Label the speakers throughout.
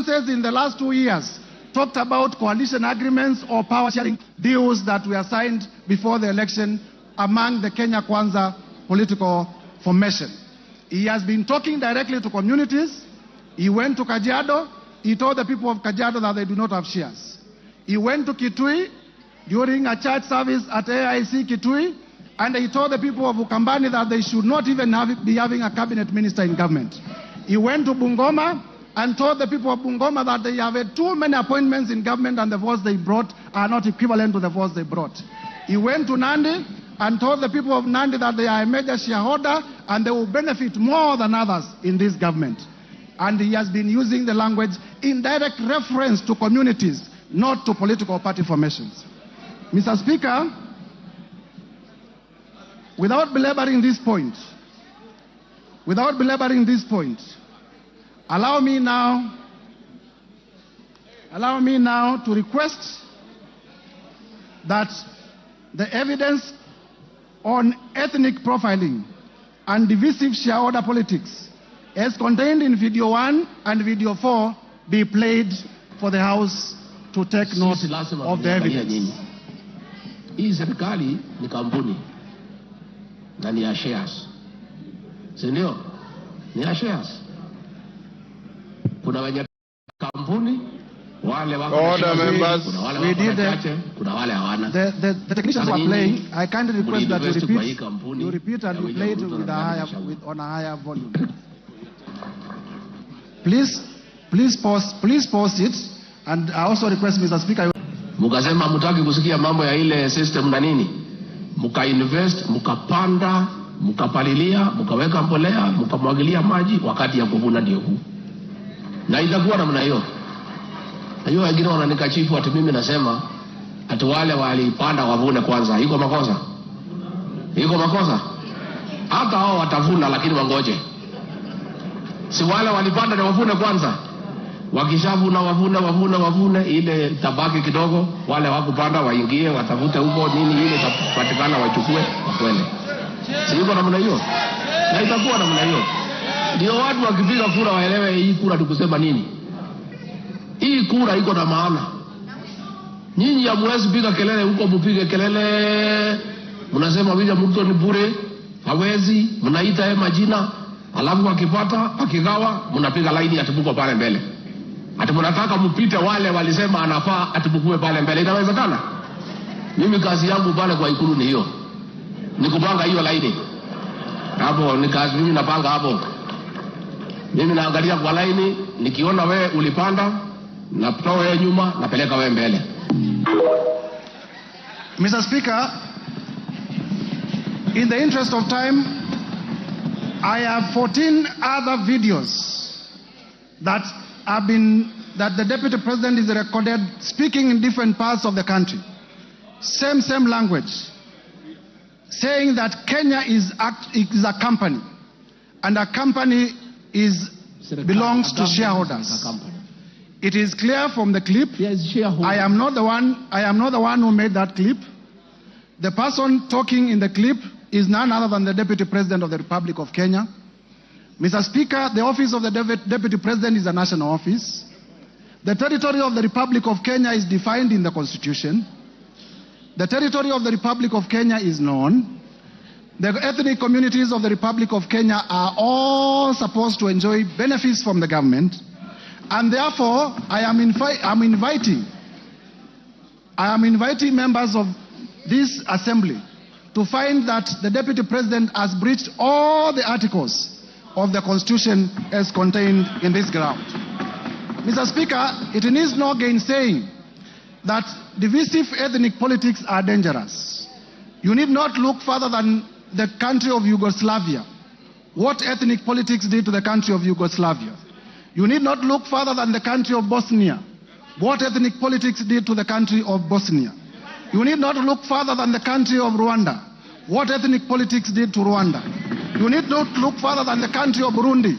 Speaker 1: utterances in the last 2 years talked about coalition agreements or power sharing deals that were signed before the election among the Kenya Kwanza political formation. He has been talking directly to communities. He went to Kajiado. He told the people of Kajiado that they do not have shares. He went to Kitui during a church service at AIC Kitui, and he told the people of Ukambani that they should not even be having a cabinet minister in government. He went to Bungoma and told the people of Bungoma that they have had too many appointments in government and the votes they brought are not equivalent to the votes they brought. He went to Nandi and told the people of Nandi that they are a major shareholder and they will benefit more than others in this government. And he has been using the language in direct reference to communities, not to political party formations. Mr. Speaker, without belaboring this point, allow me now to request that the evidence on ethnic profiling and divisive shareholder politics as contained in video 1 and video 4 be played for the House to take note of the evidence.
Speaker 2: Hii serikali ni kampuni na ni ya shares. Si ndio? Ni ya shares. Kuna wenye kampuni, wale wako shares, kuna wale wako chache, kuna wale hawana.
Speaker 1: The technicians were playing. I kindly request that you repeat and you play it on a higher volume. Please pause it, and I also request Mr. Speaker.
Speaker 2: Mukasema mutaki kusikia mambo ya ile system na nini? Muka invest, mukapanda, mukapalilia, mukaweka mbolea, mukamwagilia maji, wakati ya kuvuna ndio huu. Na itakuwa namna hiyo. Hiyo wengine wananikachifu ati mimi nasema ati wale walipanda wavune kwanza. Iko makosa? Iko makosa? Hata hao watavuna lakini wangoje. Si wale walipanda na wavune kwanza. Wakishavuna wavune ile tabaki kidogo, wale wakupanda waingie watafute huko nini ile itapatikana wachukue wakwende. Si iko namna hiyo? Na itakuwa namna hiyo. Ndio watu wakipiga kura waelewe hii kura tukusema nini. Hii kura iko na maana. Nyinyi hamwezi piga kelele huko, mpige kelele. Mnasema William Ruto ni bure, hawezi, mnaita yeye majina, alafu akipata, akigawa, mnapiga laini atibuko pale mbele. Ati mnataka mpite wale walisema anafaa atibukue pale mbele. Inawezekana? Mimi kazi yangu pale kwa Ikulu ni hiyo. Ni kupanga hiyo laini. Hapo ni kazi mimi napanga hapo. Mimi naangalia kwa laini, nikiona wewe ulipanda, natoa wewe nyuma, napeleka wewe mbele.
Speaker 1: Mr. Speaker, in the interest of time, I have 14 other videos that the Deputy President is recorded speaking in different parts of the country. Same language. Saying that Kenya is a company, and a company belongs to shareholders. It is clear from the clip. I am not the one who made that clip. The person talking in the clip is none other than the Deputy President of the Republic of Kenya. Mr. Speaker, the office of the Deputy President is a national office. The territory of the Republic of Kenya is defined in the Constitution. The territory of the Republic of Kenya is known. The ethnic communities of the Republic of Kenya are all supposed to enjoy benefits from the government. And therefore, I am inviting members of this assembly to find that the Deputy President has breached all the articles of the Constitution as contained in this ground. Mr. Speaker, it needs no gainsaying that divisive ethnic politics are dangerous. You need not look further than the country of Yugoslavia. What ethnic politics did to the country of Yugoslavia. You need not look further than the country of Bosnia. What ethnic politics did to the country of Bosnia. You need not look further than the country of Rwanda. What ethnic politics did to Rwanda. You need not look further than the country of Burundi.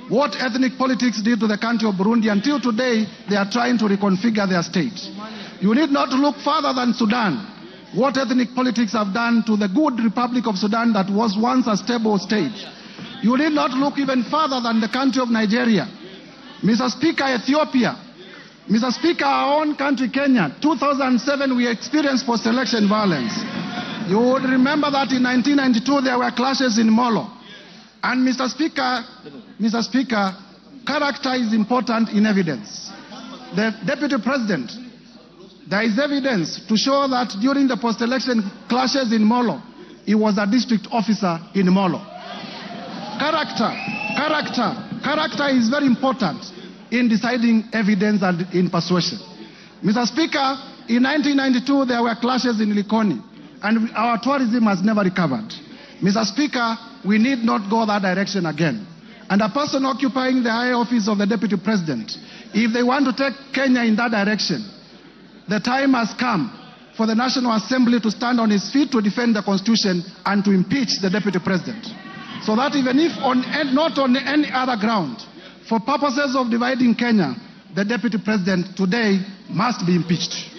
Speaker 1: What ethnic politics did to the country of Burundi. Until today, they are trying to reconfigure their state. You need not look further than Sudan. What ethnic politics have done to the good Republic of Sudan that was once a stable state. You need not look even further than the country of Nigeria. Mr. Speaker, Ethiopia. Mr. Speaker, our own country, Kenya, 2007, we experienced post-election violence. You would remember that in 1992, there were clashes in Molo. And Mr. Speaker, character is important in evidence. The Deputy President, there is evidence to show that during the post-election clashes in Molo, he was a district officer in Molo. Character is very important in deciding evidence and in persuasion. Mr. Speaker, in 1992, there were clashes in Likoni, and our tourism has never recovered. Mr. Speaker, we need not go that direction again. And a person occupying the high office of the Deputy President, if they want to take Kenya in that direction, the time has come for the National Assembly to stand on its feet to defend the Constitution and to impeach the Deputy President. So that even if not on any other ground, for purposes of dividing Kenya, the Deputy President today must be impeached.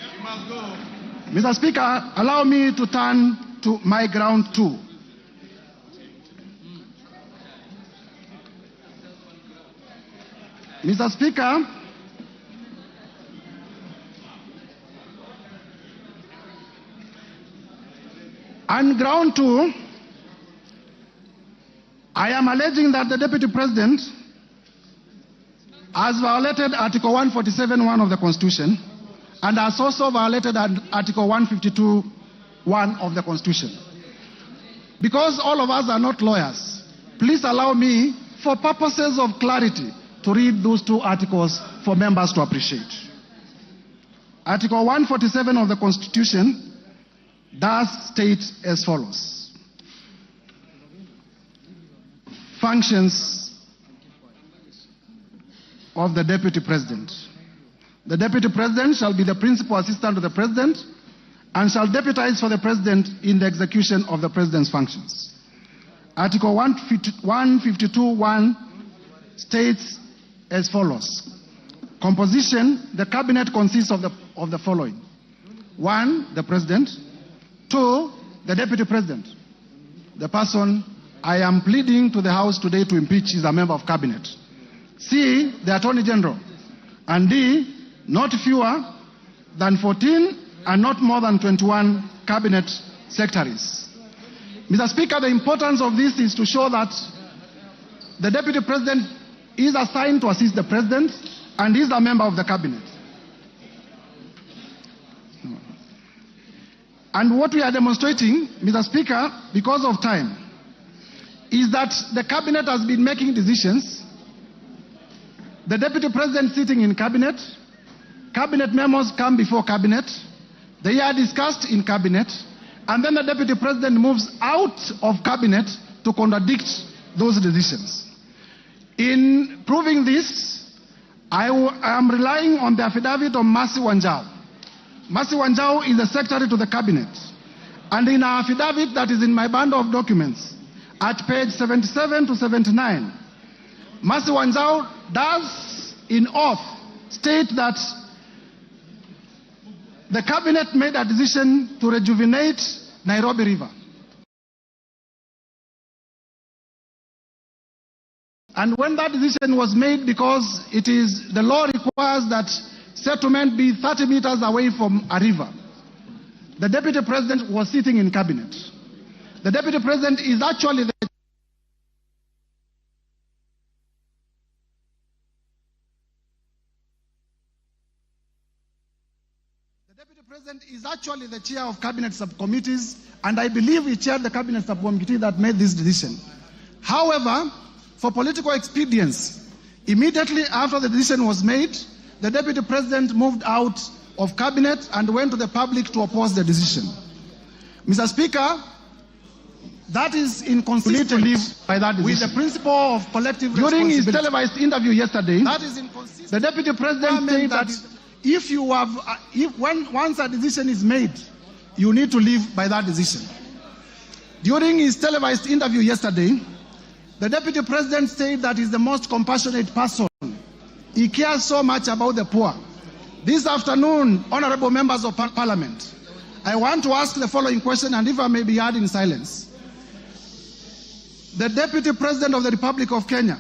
Speaker 1: Mr. Speaker, allow me to turn to my ground two. Mr. Speaker, on ground two, I am alleging that the Deputy President has violated Article 147(1) of the Constitution and has also violated Article 152(1) of the Constitution. Because all of us are not lawyers, please allow me, for purposes of clarity, to read those two articles for members to appreciate. Article 147 of the Constitution does state as follows: functions of the Deputy President. The Deputy President shall be the principal assistant to the President and shall deputize for the President in the execution of the President's functions. Article 152(1) states as follows: composition, the Cabinet consists of the following: 1, the President; 2, the Deputy President. The person I am pleading to the House today to impeach is a member of Cabinet. C, the Attorney General. And D, not fewer than 14 and not more than 21 Cabinet secretaries. Mr. Speaker, the importance of this is to show that the Deputy President is assigned to assist the President and is a member of the Cabinet. And what we are demonstrating, Mr. Speaker, because of time, is that the Cabinet has been making decisions. The Deputy President sitting in Cabinet, Cabinet memos come before Cabinet, they are discussed in Cabinet, and then the Deputy President moves out of Cabinet to contradict those decisions. In proving this, I am relying on the affidavit of Mercy Wanjau. Mercy Wanjau is the Secretary to the Cabinet. And in our affidavit that is in my bundle of documents, at page 77 to 79, Mercy Wanjau does in oath state that the Cabinet made a decision to rejuvenate Nairobi River. And when that decision was made, because the law requires that settlement be 30 meters away from a river, the Deputy President was sitting in Cabinet. The Deputy President is actually the chair of Cabinet subcommittees, and I believe he chaired the Cabinet subcommittee that made this decision. However, for political expedience, immediately after the decision was made, the Deputy President moved out of Cabinet and went to the public to oppose the decision. Mr. Speaker, that is inconsistent with the principle of collective responsibility. During his televised interview yesterday, that is inconsistent. The Deputy President said that once a decision is made, you need to live by that decision. During his televised interview yesterday, the Deputy President said that he's the most compassionate person. He cares so much about the poor. This afternoon, honorable members of Parliament, I want to ask the following question, and if I may be heard in silence. The Deputy President of the Republic of Kenya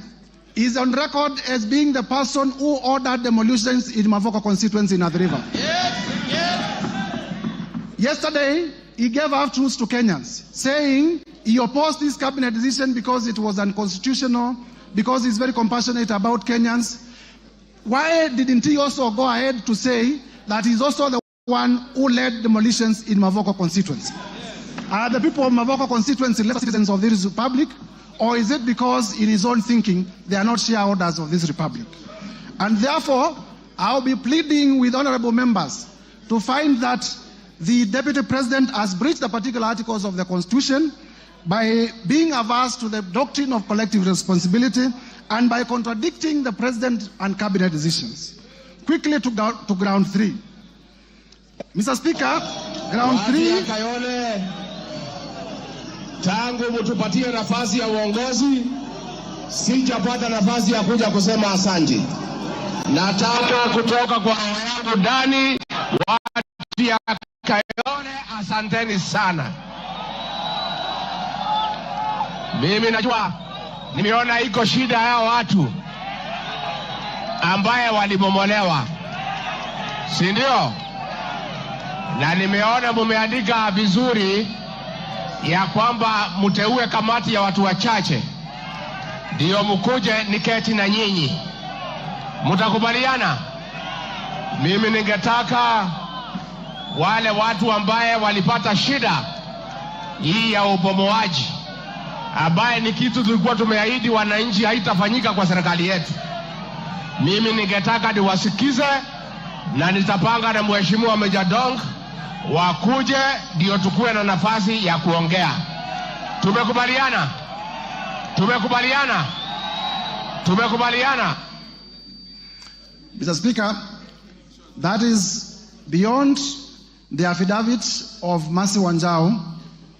Speaker 1: is on record as being the person who ordered demolitions in Mavoko constituency in Athi River. Yesterday, he gave half-truths to Kenyans, saying he opposed this cabinet decision because it was unconstitutional, because he's very compassionate about Kenyans. Why didn't he also go ahead to say that he's also the one who led demolitions in Mavoko constituency? Are the people of Mavoko constituency citizens of this republic, or is it because in his own thinking they are not shareholders of this republic? And therefore, I'll be pleading with honorable members to find that the Deputy President has breached the particular articles of the Constitution by being averse to the doctrine of collective responsibility and by contradicting the President and Cabinet decisions. Quickly to ground 3. Mr. Speaker, ground 3.
Speaker 3: Tangu mtupatie nafasi ya uongozi, sijapata nafasi ya kuja kusema asante. Nataka kutoka kwa yangu ndani, watu ya Kayole, asanteni sana. Mimi najua, nimeona iko shida ya watu ambaye walibomolewa, si ndio? Na nimeona mumeandika vizuri ya kwamba mteue kamati ya watu wachache ndio mkuje niketi na nyinyi. Mtakubaliana? Mimi ningetaka wale watu ambaye walipata shida hii ya ubomoaji, ambaye ni kitu tulikuwa tumeahidi wananchi haitafanyika kwa serikali yetu, mimi ningetaka niwasikize na nitapanga na mheshimiwa Meja Dong wakuje ndio tukue na nafasi ya kuongea. Tumekubaliana? Tumekubaliana? Tumekubaliana?
Speaker 1: Mr. Speaker, that is beyond the affidavit of Mercy Wanjau,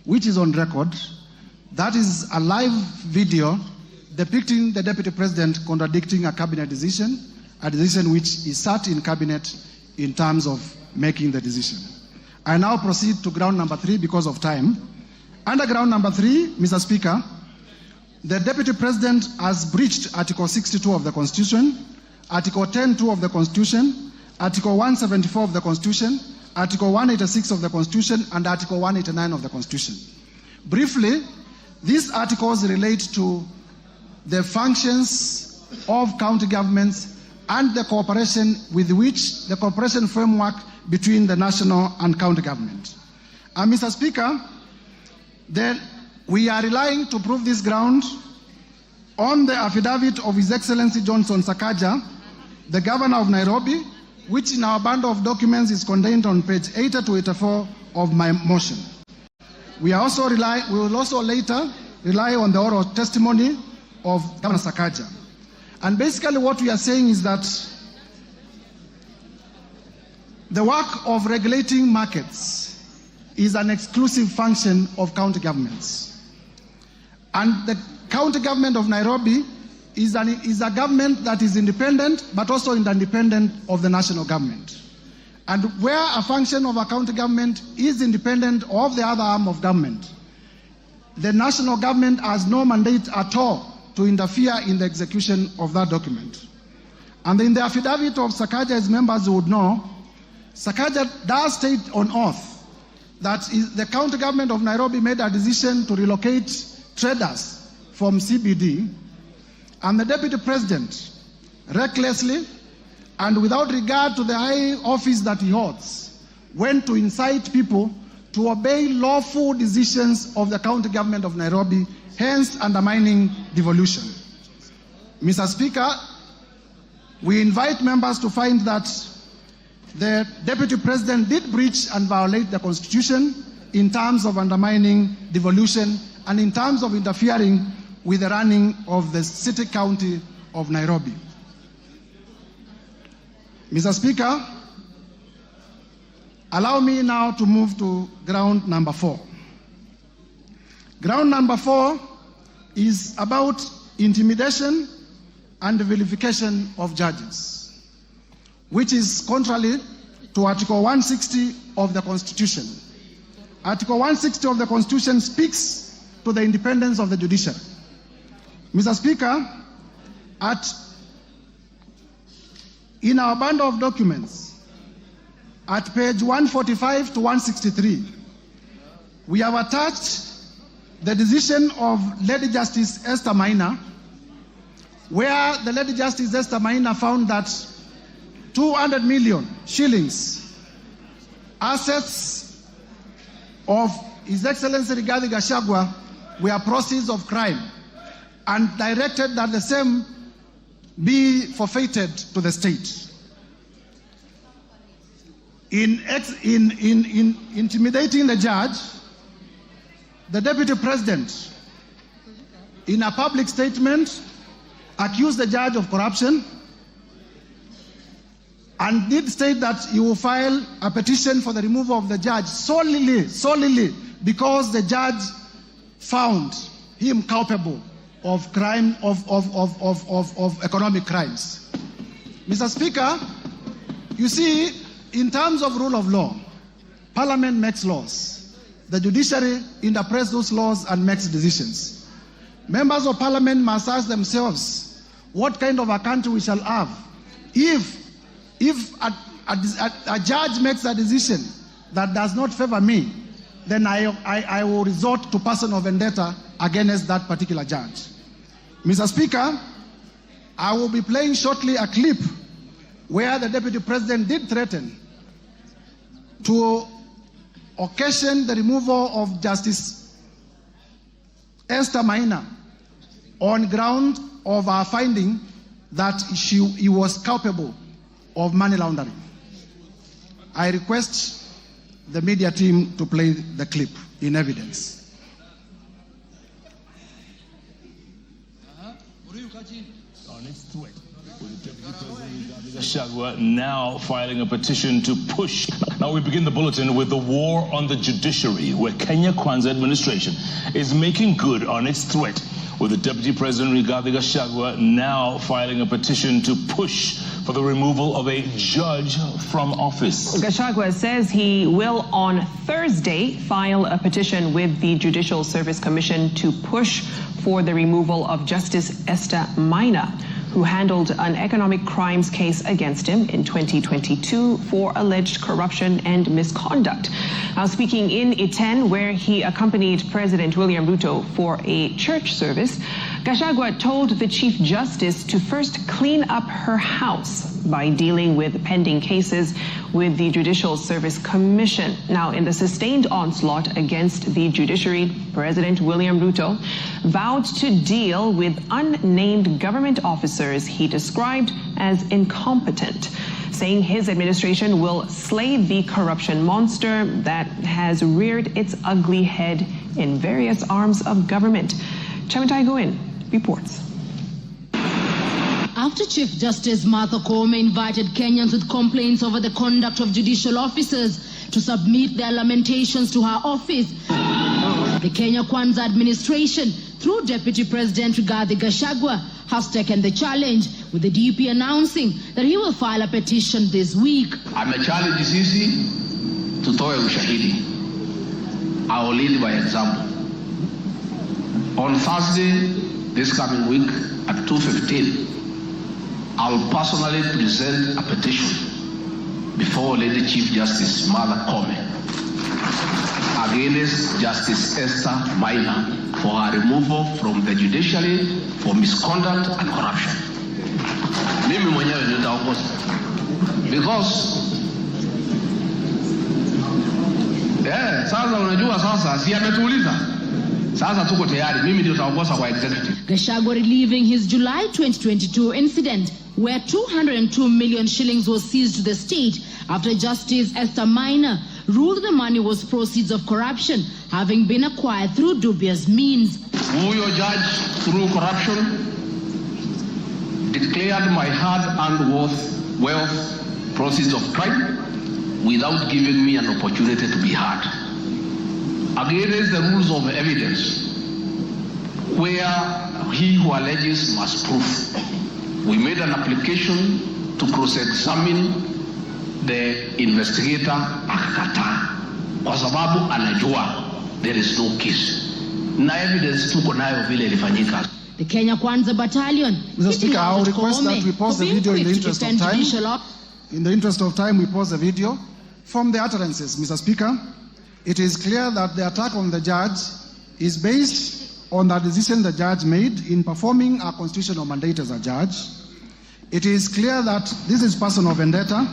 Speaker 1: which is on record. That is a live video depicting the Deputy President contradicting a cabinet decision, a decision which is sat in cabinet in terms of making the decision. I now proceed to ground number 3 because of time. Under ground number 3, Mr. Speaker, the Deputy President has breached Article 62 of the Constitution, Article 10(2) of the Constitution, Article 174 of the Constitution, Article 186 of the Constitution, and Article 189 of the Constitution. Briefly, these articles relate to the functions of county governments and the cooperation with which the cooperation framework between the national and county government. And Mr. Speaker, then we are relying to prove this ground on the affidavit of His Excellency Johnson Sakaja, the Governor of Nairobi, which in our bundle of documents is contained on page 80 to 84 of my motion. We will also later rely on the oral testimony of Governor Sakaja. And basically what we are saying is that the work of regulating markets is an exclusive function of county governments. And the county government of Nairobi is a government that is independent, but also independent of the national government. And where a function of a county government is independent of the other arm of government, the national government has no mandate at all to interfere in the execution of that document. And in the affidavit of Sakaja, as members would know, Sakaja does state on oath that the county government of Nairobi made a decision to relocate traders from CBD, and the Deputy President recklessly and without regard to the high office that he holds went to incite people to obey lawful decisions of the county government of Nairobi, hence undermining devolution. Mr. Speaker, we invite members to find that the Deputy President did breach and violate the Constitution in terms of undermining devolution and in terms of interfering with the running of the city county of Nairobi. Mr. Speaker, allow me now to move to ground number 4. Ground number 4 is about intimidation and vilification of judges, which is contrary to Article 160 of the Constitution. Article 160 of the Constitution speaks to the independence of the judiciary. Mr. Speaker, In our bundle of documents, at page 145 to 163, we have attached the decision of Lady Justice Esther Maina, where the Lady Justice Esther Maina found that 200 million shillings assets of His Excellency Rigathi Gachangua were proceeds of crime, and directed that the same be forfeited to the state. In intimidating the judge, the Deputy President, in a public statement, accused the judge of corruption and did state that he will file a petition for the removal of the judge solely because the judge found him culpable of crime, of economic crimes. Mr. Speaker, you see, in terms of rule of law, Parliament makes laws. The judiciary interprets those laws and makes decisions. Members of Parliament must ask themselves what kind of a country we shall have if a judge makes a decision that does not favor me, then I will resort to personal vendetta against that particular judge. Mr. Speaker, I will be playing shortly a clip where the Deputy President did threaten to occasion the removal of Justice Esther Maina on ground of our finding that he was culpable of money laundering. I request the media team to play the clip in evidence.
Speaker 4: On its threat, with Deputy President Gachangua now filing a petition to push. Now we begin the bulletin with the war on the judiciary, where Kenya Kwanza administration is making good on its threat, with the Deputy President Rigathi Gachagua now filing a petition to push for the removal of a judge from office.
Speaker 5: Gachagua says he will on Thursday file a petition with the Judicial Service Commission to push for the removal of Justice Esther Maina, who handled an economic crimes case against him in 2022 for alleged corruption and misconduct. Now, speaking in Iten, where he accompanied President William Ruto for a church service, Gachagua told the Chief Justice to first clean up her house by dealing with pending cases with the Judicial Service Commission. Now, in the sustained onslaught against the judiciary, President William Ruto vowed to deal with unnamed government officers he described as incompetent, saying his administration will slay the corruption monster that has reared its ugly head in various arms of government. Chamitai Goin reports.
Speaker 6: After Chief Justice Martha Koome invited Kenyans with complaints over the conduct of judicial officers to submit their lamentations to her office, the Kenya Kwanza administration, through Deputy President Rigathi Gachagua, has taken the challenge, with the DP announcing that he will file a petition this week.
Speaker 3: Amechallenge sisi tutoe ushahidi. I will lead by example. On Thursday, this coming week at 2:15, I will personally present a petition before Lady Chief Justice Martha Koome against Justice Esther Maina for her removal from the judiciary for misconduct and corruption. Mimi mwenyewe nitaongoza because sasa unajua sasa si ametuuliza. Sasa tuko tayari, mimi ndio nitaongoza kwa executive.
Speaker 6: Gachagua reliving his July 2022 incident where 202 million shillings was seized to the state after Justice Esther Maina ruled the money was proceeds of corruption, having been acquired through dubious means.
Speaker 3: Huyo judge, through corruption, declared my hard-earned wealth proceeds of crime without giving me an opportunity to be heard. Against the rules of evidence, where he who alleges must prove, we made an application to cross-examine the investigator akakataa kwa sababu anajua there is no case na evidence tuko nayo vile ilifanyika.
Speaker 6: The Kenya Kwanza Battalion.
Speaker 1: Mr. Speaker, I will request that we pause the video in the interest of time. In the interest of time, we pause the video. From the utterances, Mr. Speaker, it is clear that the attack on the judge is based on the decision the judge made in performing a constitutional mandate as a judge. It is clear that this is personal vendetta.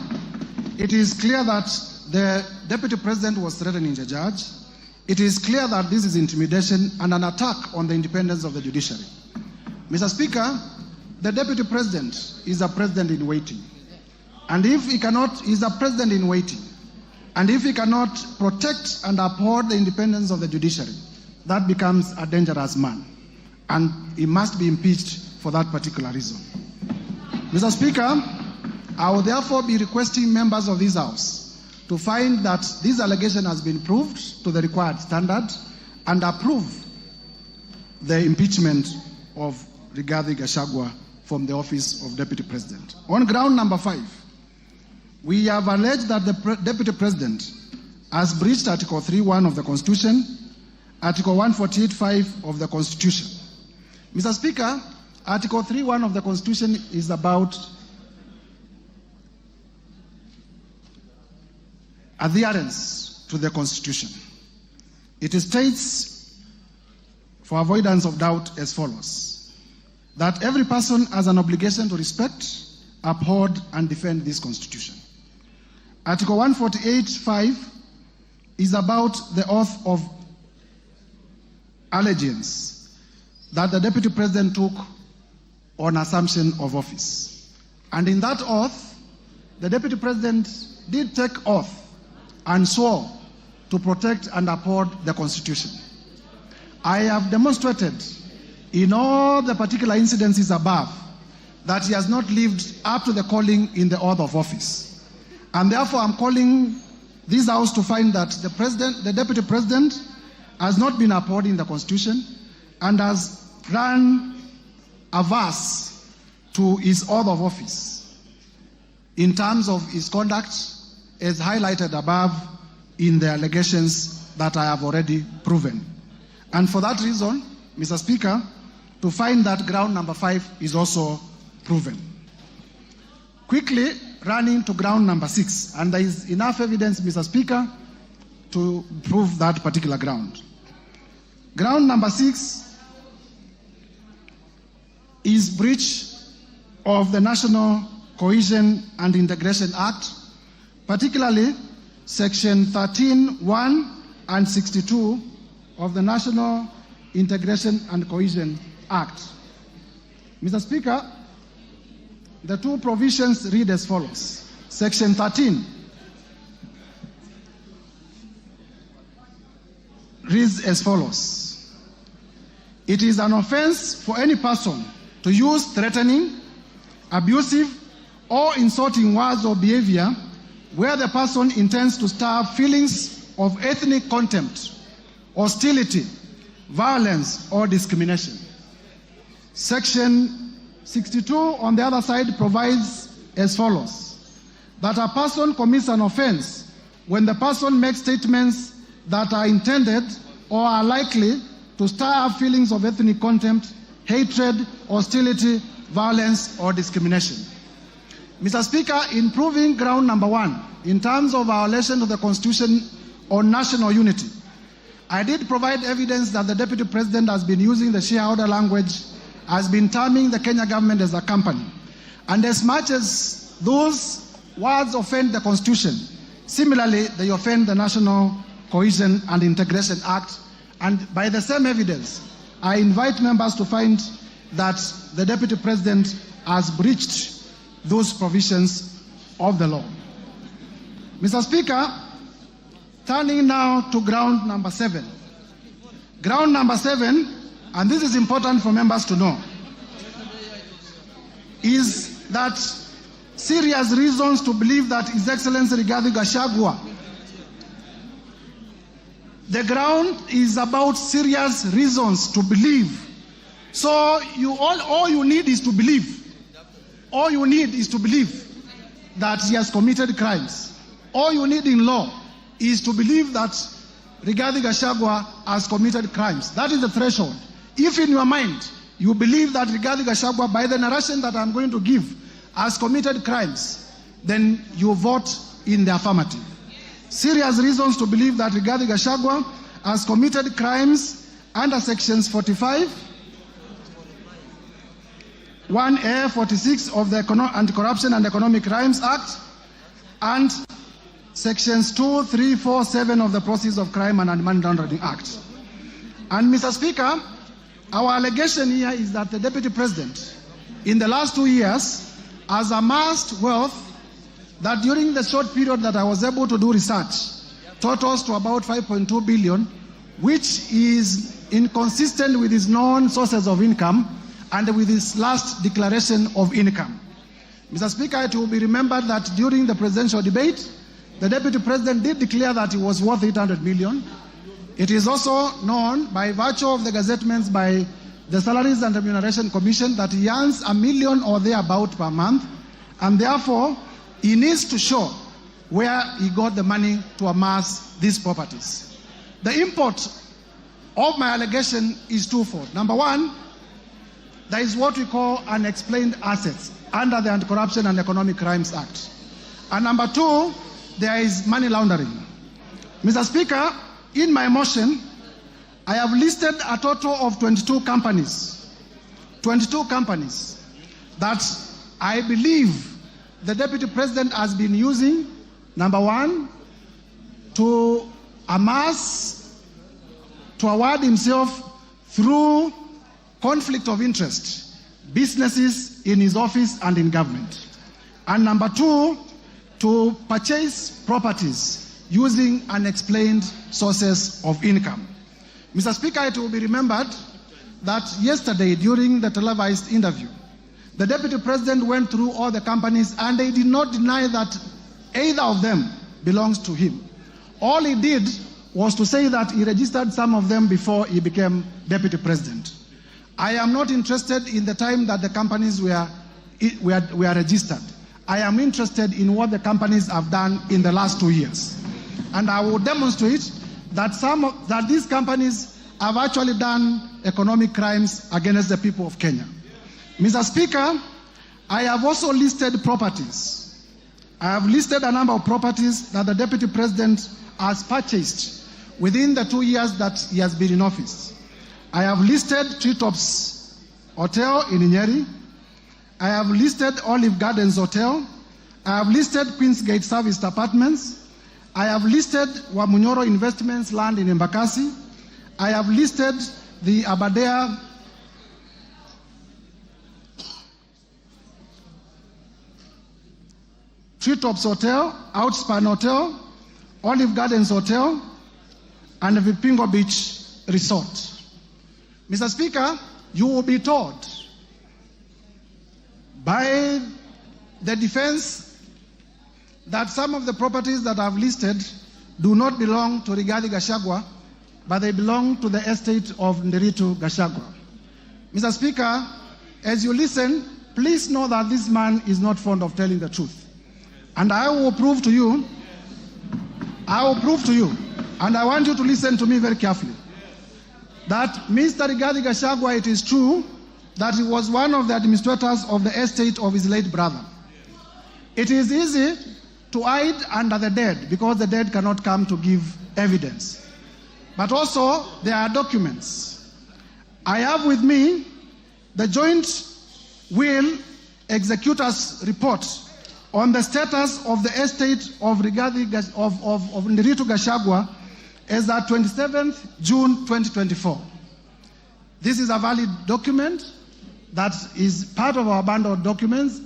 Speaker 1: It is clear that the Deputy President was threatening the judge. It is clear that this is intimidation and an attack on the independence of the judiciary. Mr. Speaker, the Deputy President is a president in waiting. And if he cannot, is a president in waiting. And if he cannot protect and uphold the independence of the judiciary, that becomes a dangerous man. And he must be impeached for that particular reason. Mr. Speaker, I will therefore be requesting members of this House to find that this allegation has been proved to the required standard and approve the impeachment of Rigathi Gachangua from the office of Deputy President. On ground number 5, we have alleged that the Deputy President has breached Article 3.1 of the Constitution, Article 148.5 of the Constitution. Mr. Speaker, Article 3.1 of the Constitution is about adherence to the Constitution. It states, for avoidance of doubt, as follows: that every person has an obligation to respect, uphold, and defend this Constitution. Article 148.5 is about the oath of allegiance that the Deputy President took on assumption of office. And in that oath, the Deputy President did take oath and swore to protect and uphold the Constitution. I have demonstrated in all the particular incidences above that he has not lived up to the calling in the oath of office. And therefore, I'm calling this House to find that the Deputy President has not been upholding the Constitution and has run averse to his oath of office in terms of his conduct, as highlighted above in the allegations that I have already proven. And for that reason, Mr. Speaker, to find that ground number 5 is also proven. Quickly running to ground number 6, and there is enough evidence, Mr. Speaker, to prove that particular ground. Ground number 6 is breach of the National Cohesion and Integration Act, particularly Section 13(1) and 62 of the National Integration and Cohesion Act. Mr. Speaker, the two provisions read as follows. Section 13 reads as follows: it is an offense for any person to use threatening, abusive, or insulting words or behavior where the person intends to stir feelings of ethnic contempt, hostility, violence, or discrimination. Section 62, on the other side, provides as follows: that a person commits an offense when the person makes statements that are intended or are likely to stir up feelings of ethnic contempt, hatred, hostility, violence, or discrimination. Mr. Speaker, in proving ground number 1, in terms of violation of the Constitution on national unity, I did provide evidence that the Deputy President has been using the shareholder language, has been terming the Kenya government as a company. And as much as those words offend the Constitution, similarly, they offend the National Cohesion and Integration Act. And by the same evidence, I invite members to find that the Deputy President has breached those provisions of the law. Mr. Speaker, turning now to ground number 7. Ground number 7, and this is important for members to know, is that serious reasons to believe that His Excellency Rigathi Gachangua, the ground is about serious reasons to believe. So all you need is to believe. All you need is to believe that he has committed crimes. All you need in law is to believe that Rigathi Gachangua has committed crimes. That is the threshold. If in your mind you believe that Rigathi Gachagua, by the narration that I'm going to give, has committed crimes, then you vote in the affirmative. Serious reasons to believe that Rigathi Gachagua has committed crimes under sections 45, 1A, 46 of the Anti-Corruption and Economic Crimes Act, and sections 2, 3, 4, 7 of the Proceeds of Crime and Money Laundering Act. And Mr. Speaker, our allegation here is that the Deputy President, in the last 2 years, has amassed wealth that during the short period that I was able to do research, totals to about 5.2 billion, which is inconsistent with his known sources of income and with his last declaration of income. Mr. Speaker, it will be remembered that during the presidential debate, the Deputy President did declare that he was worth 800 million. It is also known by virtue of the gazettements by the Salaries and Remuneration Commission that he earns $1 million or thereabout per month, and therefore he needs to show where he got the money to amass these properties. The import of my allegation is twofold. Number one, there is what we call unexplained assets under the Anti-Corruption and Economic Crimes Act. And number two, there is money laundering. Mr. Speaker, in my motion, I have listed a total of 22 companies that I believe the Deputy President has been using, number one, to amass, to award himself through conflict of interest, businesses in his office and in government. And number two, to purchase properties using unexplained sources of income. Mr. Speaker, it will be remembered that yesterday during the televised interview, the Deputy President went through all the companies and they did not deny that either of them belongs to him. All he did was to say that he registered some of them before he became Deputy President. I am not interested in the time that the companies were registered. I am interested in what the companies have done in the last 2 years. And I will demonstrate that these companies have actually done economic crimes against the people of Kenya. Mr. Speaker, I have also listed properties. I have listed a number of properties that the Deputy President has purchased within the 2 years that he has been in office. I have listed Treetops Hotel in Nyeri. I have listed Olive Gardens Hotel. I have listed Queensgate Serviced Apartments. I have listed Wamunyoro Investments land in Embakasi. I have listed the Aberdare Treetops Hotel, Outspan Hotel, Olive Gardens Hotel, and the Vipingo Beach Resort. Mr. Speaker, you will be told by the defense that some of the properties that I've listed do not belong to Rigathi Gachagua, but they belong to the estate of Nderitu Gachagua. Mr. Speaker, as you listen, please know that this man is not fond of telling the truth. And I will prove to you, and I want you to listen to me very carefully, that Mr. Rigathi Gachagua, it is true that he was one of the administrators of the estate of his late brother. It is easy to hide under the dead because the dead cannot come to give evidence. But also, there are documents. I have with me the joint will executor's report on the status of the estate of Nderitu Gachagua as at 27th June 2024. This is a valid document that is part of our bundle of documents,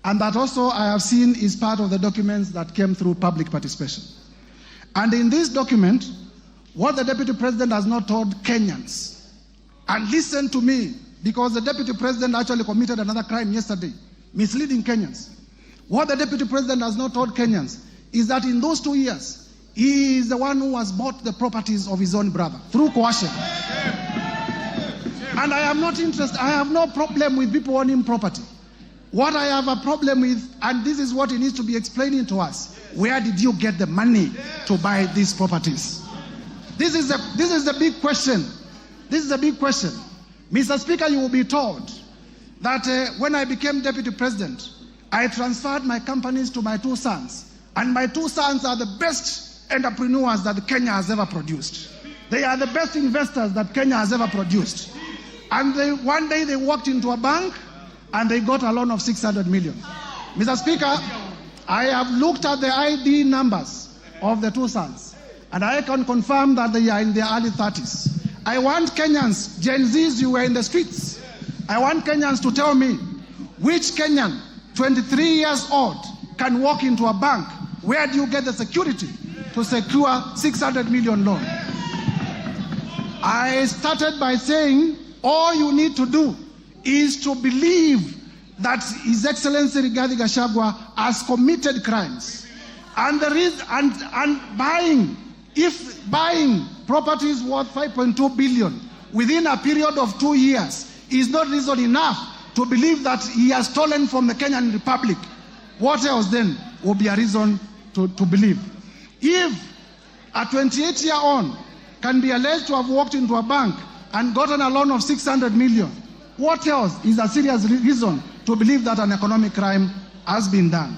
Speaker 1: and that also I have seen is part of the documents that came through public participation. And in this document, what the Deputy President has not told Kenyans, and listen to me, because the Deputy President actually committed another crime yesterday, misleading Kenyans. What the Deputy President has not told Kenyans is that in those 2 years, he is the one who has bought the properties of his own brother through coercion. And I am not interested, I have no problem with people owning property. What I have a problem with, and this is what he needs to be explaining to us, where did you get the money to buy these properties? This is the big question. This is the big question. Mr. Speaker, you will be told that when I became deputy president, I transferred my companies to my two sons. And my two sons are the best entrepreneurs that Kenya has ever produced. They are the best investors that Kenya has ever produced. And one day they walked into a bank and they got a loan of 600 million. Mr. Speaker, I have looked at the ID numbers of the two sons, and I can confirm that they are in their early 30s. I want Kenyans, Gen Zs, you were in the streets. I want Kenyans to tell me which Kenyan, 23 years old, can walk into a bank. Where do you get the security to secure 600 million loan? I started by saying all you need to do is to believe that His Excellency Rigathi Gachangua has committed crimes. And there is buying properties worth 5.2 billion within a period of 2 years is not reason enough to believe that he has stolen from the Kenyan Republic. What else then will be a reason to believe? If a 28-year-old can be alleged to have walked into a bank and gotten a loan of 600 million, what else is a serious reason to believe that an economic crime has been done?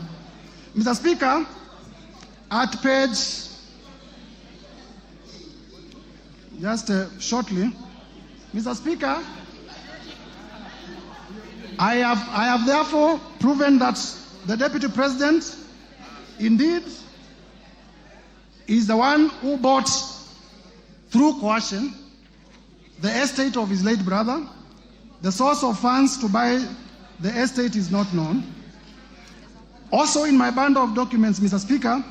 Speaker 1: Mr. Speaker, at page, shortly, Mr. Speaker, I have therefore proven that the Deputy President indeed is the one who bought through coercion the estate of his late brother. The source of funds to buy the estate is not known. Also in my bundle of documents, Mr. Speaker,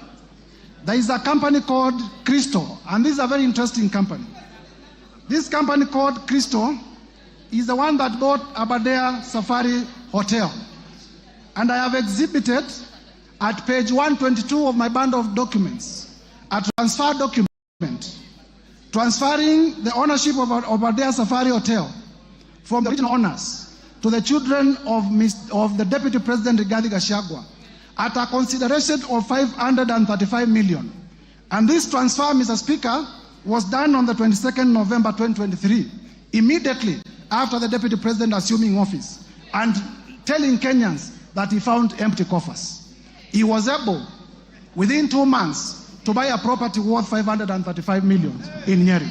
Speaker 1: there is a company called Cristo, and this is a very interesting company. This company called Cristo is the one that bought Aberdare Safari Hotel. And I have exhibited at page 122 of my bundle of documents a transfer document transferring the ownership of Aberdare Safari Hotel from the original owners to the children of the Deputy President Rigathi Gachangua at a consideration of 535 million. And this transfer, Mr. Speaker, was done on the 22nd November 2023, immediately after the Deputy President assuming office and telling Kenyans that he found empty coffers. He was able, within 2 months, to buy a property worth 535 million in Nyeri.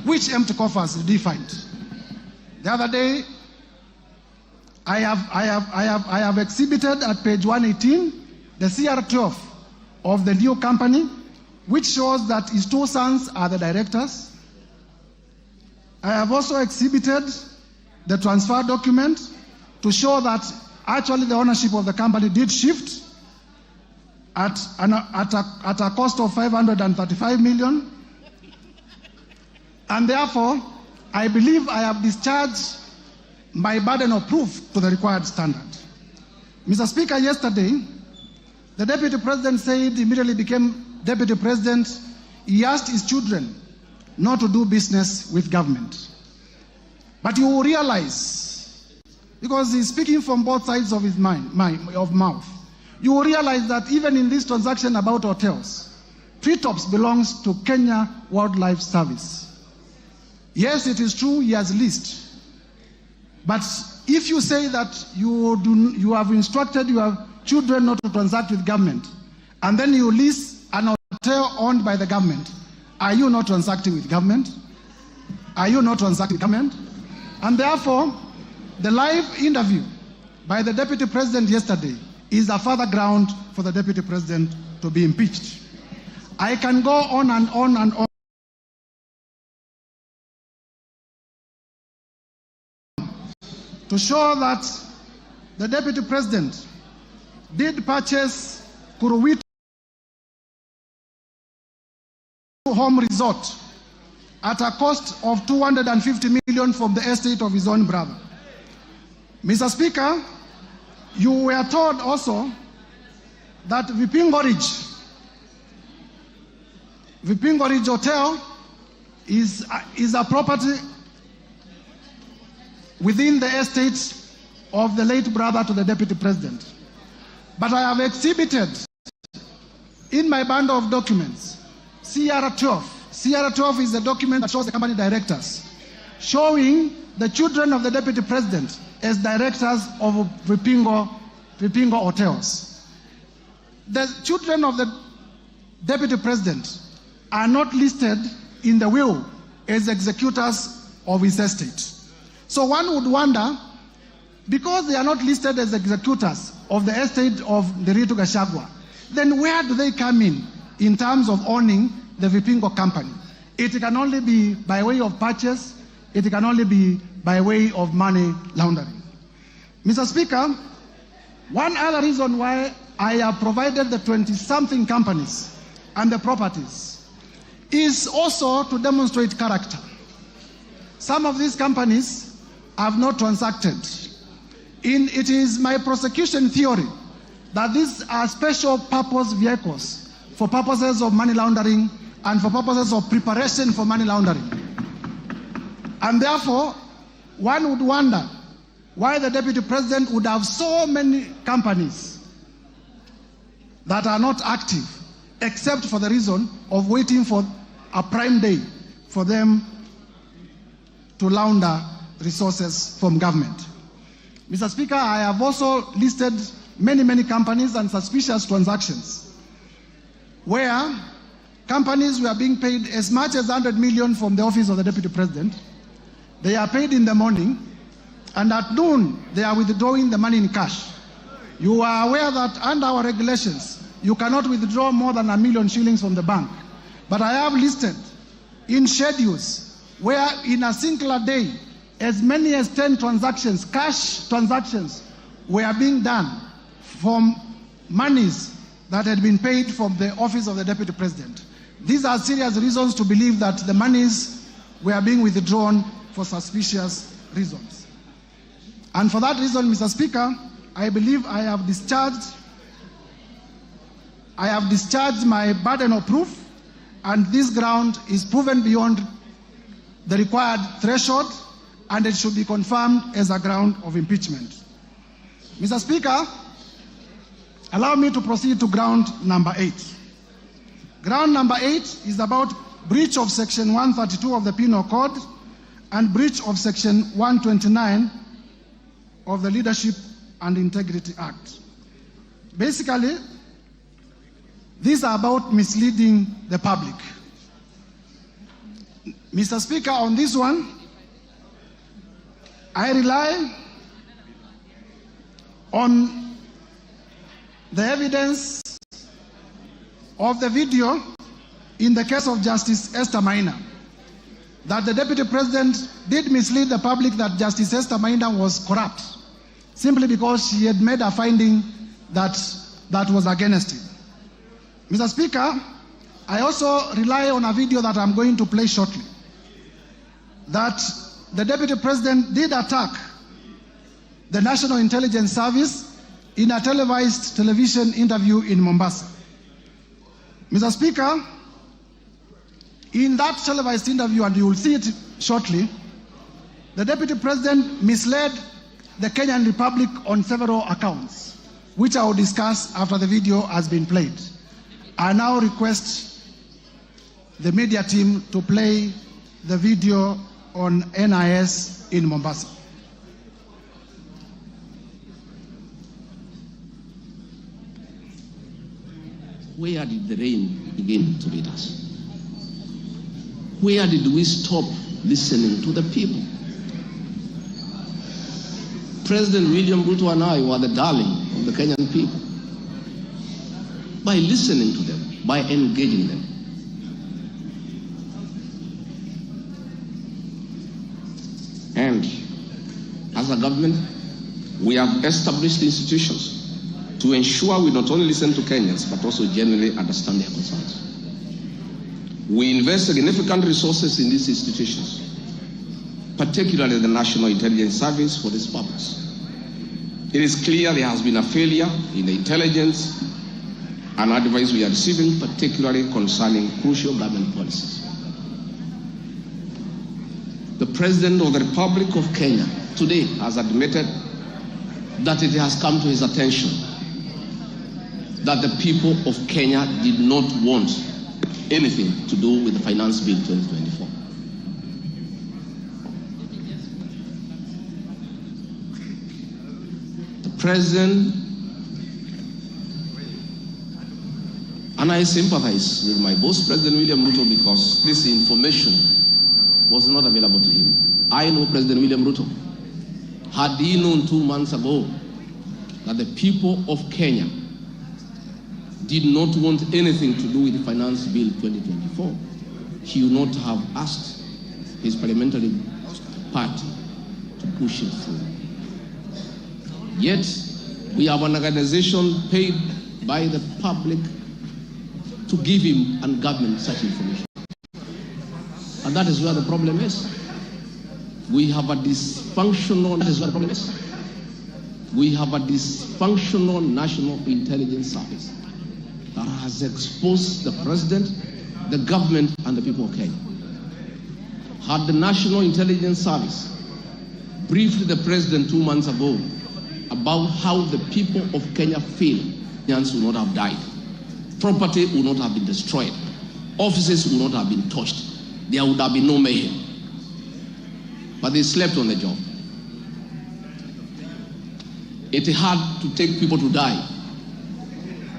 Speaker 1: Which empty coffers did he find? The other day, I have exhibited at page 118 the CR12 of the new company, which shows that his two sons are the directors. I have also exhibited the transfer document to show that actually the ownership of the company did shift at a cost of 535 million. And therefore, I believe I have discharged my burden of proof to the required standard. Mr. Speaker, yesterday, the Deputy President said immediately became Deputy President, he asked his children not to do business with government. But you will realize, because he's speaking from both sides of his mouth, you will realize that even in this transaction about hotels, Treetops belongs to Kenya Wildlife Service. Yes, it is true he has leased. But if you say that you have instructed your children not to transact with government, and then you lease an hotel owned by the government, are you not transacting with government? Are you not transacting with government? And therefore, the live interview by the Deputy President yesterday is a further ground for the Deputy President to be impeached. I can go on and on and on to show that the Deputy President did purchase Kuruwitu Home Resort at a cost of 250 million from the estate of his own brother. Mr. Speaker, you were told also that Vipingo Ridge Hotel is a property within the estate of the late brother to the Deputy President. But I have exhibited in my bundle of documents CR12. CR12 is the document that shows the company directors showing the children of the Deputy President as directors of Vipingo hotels. The children of the Deputy President are not listed in the will as executors of his estate. So one would wonder, because they are not listed as executors of the estate of the ruto Gachangua, then where do they come in terms of owning the Vipingo company? It can only be by way of purchase, it can only be by way of money laundering. Mr. Speaker, one other reason why I have provided the 20-something companies and the properties is also to demonstrate character. Some of these companies have not transacted. It is my prosecution theory that these are special purpose vehicles for purposes of money laundering and for purposes of preparation for money laundering. And therefore, one would wonder why the Deputy President would have so many companies that are not active, except for the reason of waiting for a prime day for them to launder resources from government. Mr. Speaker, I have also listed many companies and suspicious transactions where companies were being paid as much as 100 million from the office of the Deputy President. They are paid in the morning, and at noon they are withdrawing the money in cash. You are aware that under our regulations, you cannot withdraw more than 1 million shillings from the bank. But I have listed in schedules where in a single day, as many as 10 transactions, cash transactions, were being done from monies that had been paid from the office of the Deputy President. These are serious reasons to believe that the monies were being withdrawn for suspicious reasons. And for that reason, Mr. Speaker, I believe I have discharged my burden of proof, and this ground is proven beyond the required threshold, and it should be confirmed as a ground of impeachment. Mr. Speaker, allow me to proceed to ground number 8. Ground number 8 is about breach of Section 132 of the Penal Code and breach of Section 129 of the Leadership and Integrity Act. Basically, these are about misleading the public. Mr. Speaker, on this one, I rely on the evidence of the video in the case of Justice Esther Maina, that the Deputy President did mislead the public that Justice Esther Maina was corrupt, simply because she had made a finding that was against him. Mr. Speaker, I also rely on a video that I'm going to play shortly, that the Deputy President did attack the National Intelligence Service in a televised television interview in Mombasa. Mr. Speaker, in that televised interview, and you will see it shortly, the Deputy President misled the Kenyan Republic on several accounts, which I will discuss after the video has been played. I now request the media team to play the video on NIS in Mombasa.
Speaker 2: Where did the rain begin to beat us? Where did we stop listening to the people? President William Ruto and I were the darling of the Kenyan people. By listening to them, by engaging them. And as a government, we have established institutions to ensure we not only listen to Kenyans, but also genuinely understand their concerns. We invest significant resources in these institutions, particularly the National Intelligence Service, for this purpose. It is clear there has been a failure in the intelligence and advice we are receiving, particularly concerning crucial government policies. The President of the Republic of Kenya today has admitted that it has come to his attention that the people of Kenya did not want anything to do with the Finance Bill 2024.
Speaker 3: President, and I sympathize with my boss, President William Ruto, because this information was not available to him. I know President William Ruto. Had he known 2 months ago that the people of Kenya did not want anything to do with the Finance Bill 2024, he would not have asked his parliamentary party to push it through. Yet, we have an organization paid by the public to give him and government such information. And that is where the problem is. We have a dysfunctional, that is where the problem is. We have a dysfunctional National Intelligence Service that has exposed the president, the government, and the people of Kenya. Had the National Intelligence Service briefed the president 2 months ago about how the people of Kenya feel, Kenyans would not have died. Property would not have been destroyed. Offices would not have been touched. There would have been no mayhem. But they slept on the job. It had to take people to die,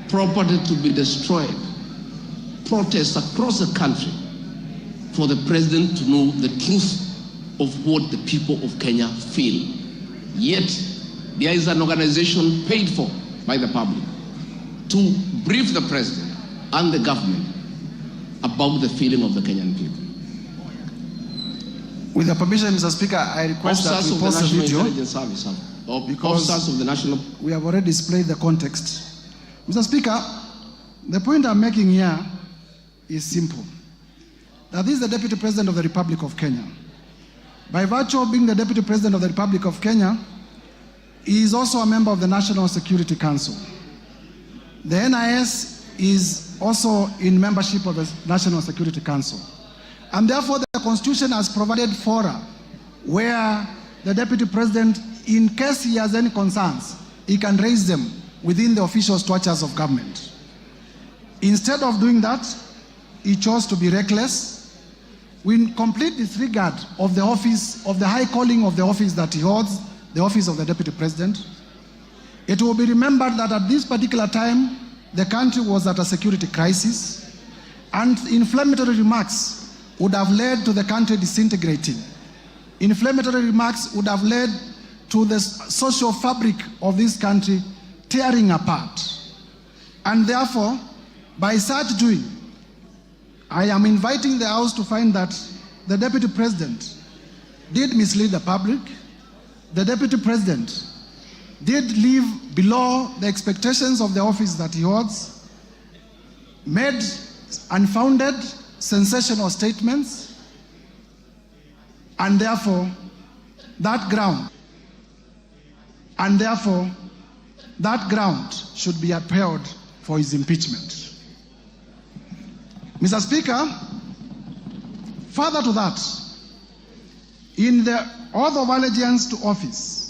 Speaker 3: property to be destroyed, protests across the country for the president to know the truth of what the people of Kenya feel. Yet, there is an organization paid for by the public to brief the president and the government about the feeling of the Kenyan people.
Speaker 1: With the permission, Mr. Speaker, I request that we pause the video because
Speaker 3: of the national...
Speaker 1: we have already displayed the context. Mr. Speaker, the point I'm making here is simple. That this is the Deputy President of the Republic of Kenya. By virtue of being the Deputy President of the Republic of Kenya, he is also a member of the National Security Council. The NIS is also in membership of the National Security Council. And therefore, the Constitution has provided fora where the Deputy President, in case he has any concerns, he can raise them within the official structures of government. Instead of doing that, he chose to be reckless, with complete disregard of the office, of the high calling of the office that he holds, the office of the Deputy President. It will be remembered that at this particular time, the country was at a security crisis, and inflammatory remarks would have led to the country disintegrating. Inflammatory remarks would have led to the social fabric of this country tearing apart. And therefore, by such doing, I am inviting the House to find that the Deputy President did mislead the public. The Deputy President did live below the expectations of the office that he holds, made unfounded, sensational statements, and therefore that ground should be upheld for his impeachment. Mr. Speaker, further to that, in the oath of allegiance to office,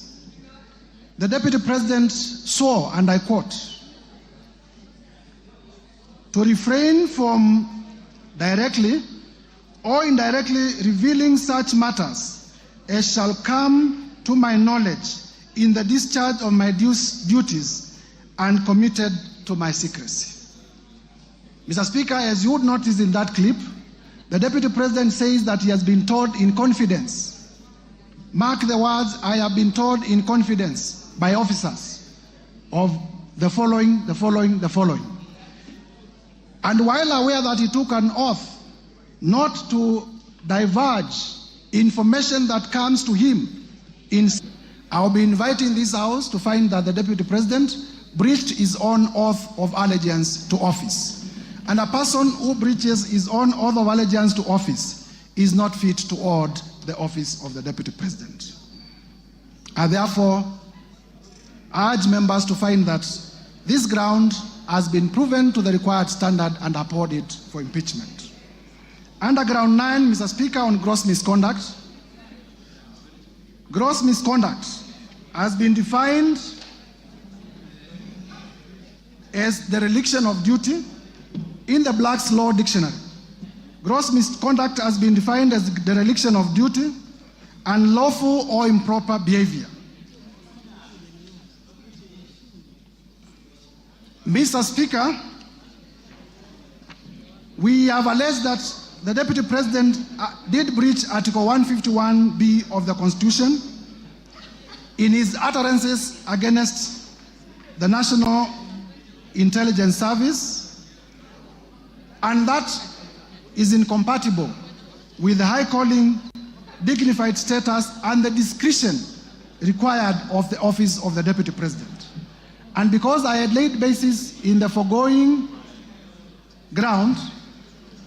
Speaker 1: the Deputy President swore, and I quote, to refrain from directly or indirectly revealing such matters as shall come to my knowledge in the discharge of my duties and committed to my secrecy. Mr. Speaker, as you would notice in that clip, the Deputy President says that he has been told in confidence. Mark the words, I have been told in confidence by officers of the following. And while aware that he took an oath not to divulge information that comes to him, I'll be inviting this House to find that the Deputy President breached his own oath of allegiance to office. And a person who breaches his own oath of allegiance to office is not fit to hold the office of the Deputy President. I therefore urge members to find that this ground has been proven to the required standard and uphold it for impeachment. Under ground 9, Mr. Speaker, on gross misconduct. Gross misconduct has been defined as the dereliction of duty in the Black's Law Dictionary. Gross misconduct has been defined as dereliction of duty, unlawful or improper behavior. Mr. Speaker, we have alleged that the Deputy President did breach Article 151B of the Constitution in his utterances against the National Intelligence Service, and that is incompatible with the high calling, dignified status, and the discretion required of the office of the Deputy President. And because I had laid basis in the foregoing ground,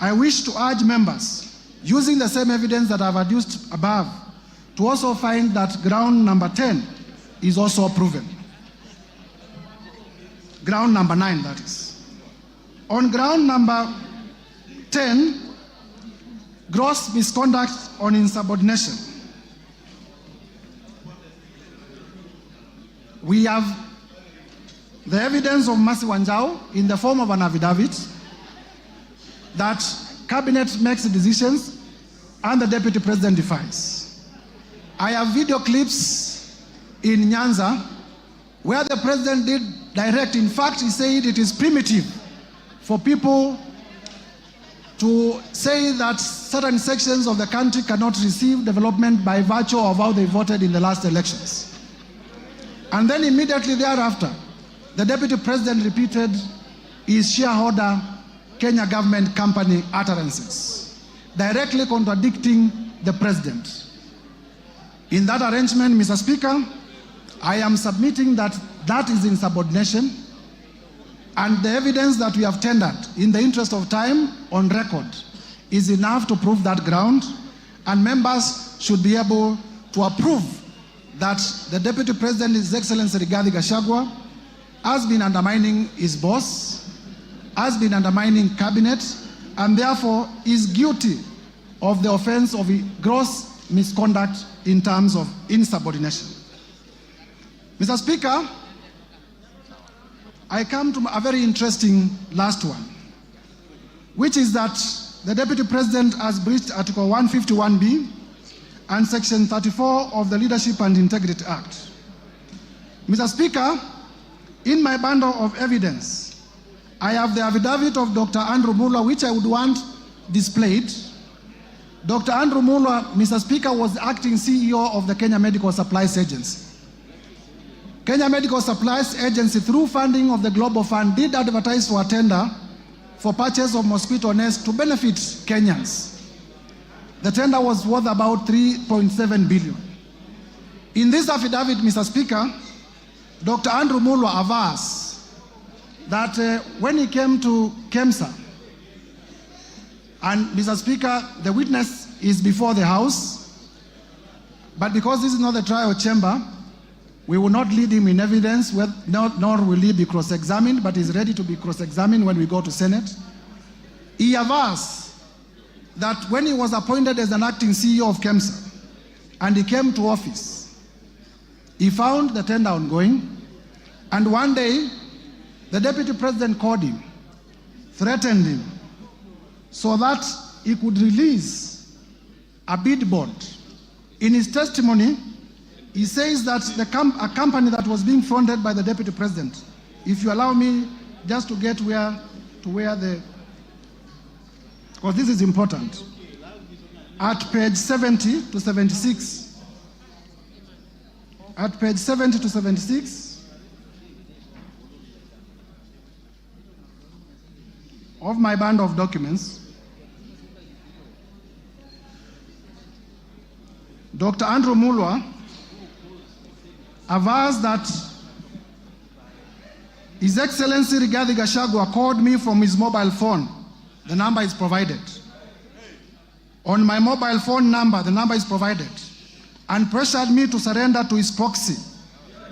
Speaker 1: I wish to urge members, using the same evidence that I've adduced above, to also find that ground number 10 is also proven. Ground number 9, that is. On ground number 10, gross misconduct on insubordination, we have the evidence of Mercy Wanjau in the form of an affidavit that cabinet makes decisions and the Deputy President defies. I have video clips in Nyanza where the President did direct. In fact, he said it is primitive for people to say that certain sections of the country cannot receive development by virtue of how they voted in the last elections. And then immediately thereafter, the Deputy President repeated his shareholder Kenya government company utterances, directly contradicting the President. In that arrangement, Mr. Speaker, I am submitting that that is insubordination, and the evidence that we have tendered in the interest of time on record is enough to prove that ground, and members should be able to approve that the Deputy President, His Excellency Rigathi Gachangua, has been undermining his boss, has been undermining cabinet, and therefore is guilty of the offense of gross misconduct in terms of insubordination. Mr. Speaker, I come to a very interesting last one, which is that the Deputy President has breached Article 151B and Section 34 of the Leadership and Integrity Act. Mr. Speaker, in my bundle of evidence, I have the affidavit of Dr. Andrew Muller, which I would want displayed. Dr. Andrew Muller, Mr. Speaker, was the acting CEO of the Kenya Medical Supplies Agency. Kenya Medical Supplies Agency, through funding of the Global Fund, did advertise for a tender for purchase of mosquito nets to benefit Kenyans. The tender was worth about 3.7 billion. In this affidavit, Mr. Speaker, Dr. Andrew Muller avers that when he came to KEMSA, and Mr. Speaker, the witness is before the House, but because this is not the trial chamber, we will not lead him in evidence, nor will he be cross-examined, but is ready to be cross-examined when we go to Senate. He avers that when he was appointed as an acting CEO of KEMSA, and he came to office, he found the tender ongoing, and one day, the Deputy President called him, threatened him, so that he could release a bid bond. In his testimony, he says that a company that was being fronted by the Deputy President, if you allow me just to get where the, because this is important, at page 70 to 76, at page 70 to 76 of my bundle of documents, Dr. Andrew Muller avers that His Excellency Rigathi Gachangua called me from his mobile phone. The number is provided. On my mobile phone number, the number is provided, and pressured me to surrender to his proxy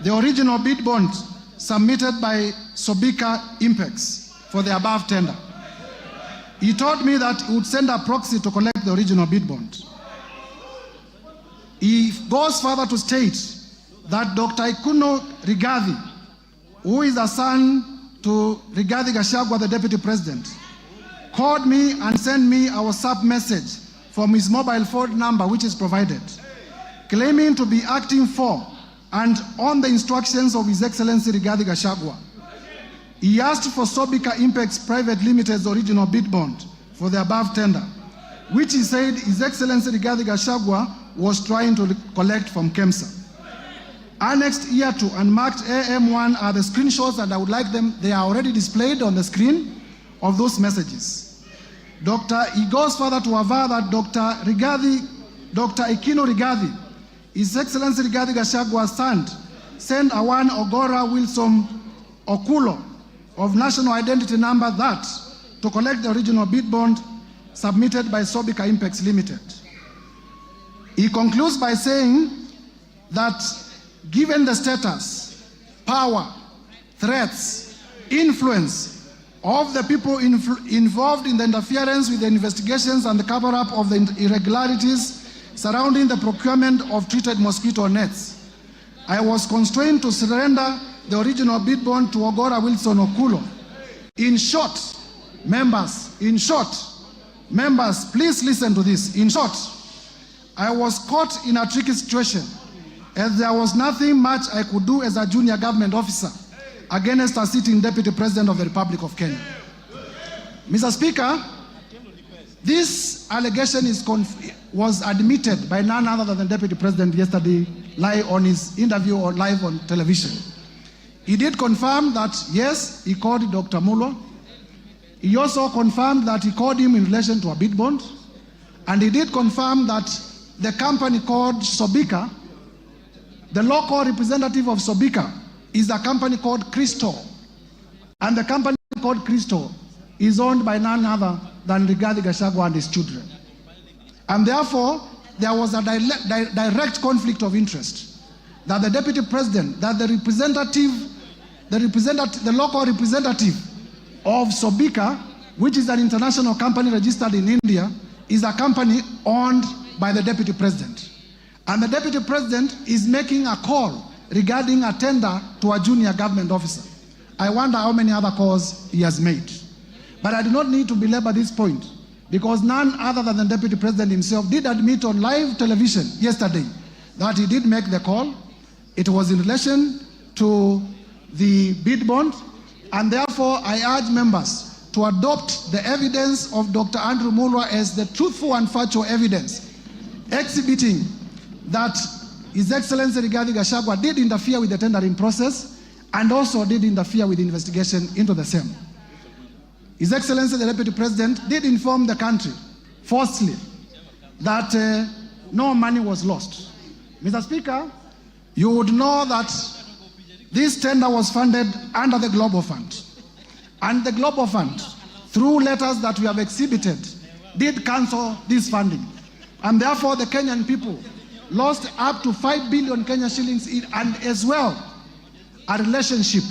Speaker 1: the original bid bond submitted by Sobika Impex for the above tender. He told me that he would send a proxy to collect the original bid bond. He goes further to state that Dr. Ikuno Rigathi, who is a son to Rigathi Gachangua, the Deputy President, called me and sent me a WhatsApp message from his mobile phone number, which is provided, claiming to be acting for and on the instructions of His Excellency Rigathi Gachangua. He asked for Sobika Impex Private Limited's original bid bond for the above tender, which he said His Excellency Rigathi Gachagua was trying to collect from KEMSA. Annexed here to and marked AM1 are the screenshots, and I would like them, they are already displayed on the screen of those messages. He goes further to aver that Dr. Ikino Rigathi, His Excellency Rigathi Gachagua's son, sent a one Ogora Wilson Okulo of national identity number that to collect the original bid bond submitted by Sobika Impex Limited. He concludes by saying that given the status, power, threats, influence of the people involved in the interference with the investigations and the cover-up of the irregularities surrounding the procurement of treated mosquito nets, I was constrained to surrender the original bid bond to Ogora Wilson Okulo. In short, members, please listen to this. In short, I was caught in a tricky situation, as there was nothing much I could do as a junior government officer against a sitting Deputy President of the Republic of Kenya. Mr. Speaker, this allegation was admitted by none other than the Deputy President yesterday live on his interview or live on television. He did confirm that, yes, he called Dr. Mulo. He also confirmed that he called him in relation to a bid bond. And he did confirm that the company called Sobika, the local representative of Sobika, is a company called Crystal. And the company called Crystal is owned by none other than Rigathi Gachagua and his children. And therefore, there was a direct conflict of interest that the Deputy President, that the local representative of Sobika, which is an international company registered in India, is a company owned by the Deputy President. And the Deputy President is making a call regarding a tender to a junior government officer. I wonder how many other calls he has made. But I do not need to belabor this point, because none other than the Deputy President himself did admit on live television yesterday that he did make the call. It was in relation to the bid bond, and therefore I urge members to adopt the evidence of Dr. Andrew Mulwa as the truthful and factual evidence, exhibiting that His Excellency Rigathi Gachagua did interfere with the tendering process and also did interfere with the investigation into the same. His Excellency the Deputy President did inform the country falsely that no money was lost. Mr. Speaker, you would know that this tender was funded under the Global Fund. And the Global Fund, through letters that we have exhibited, did cancel this funding. And therefore the Kenyan people lost up to 5 billion Kenya shillings and as well a relationship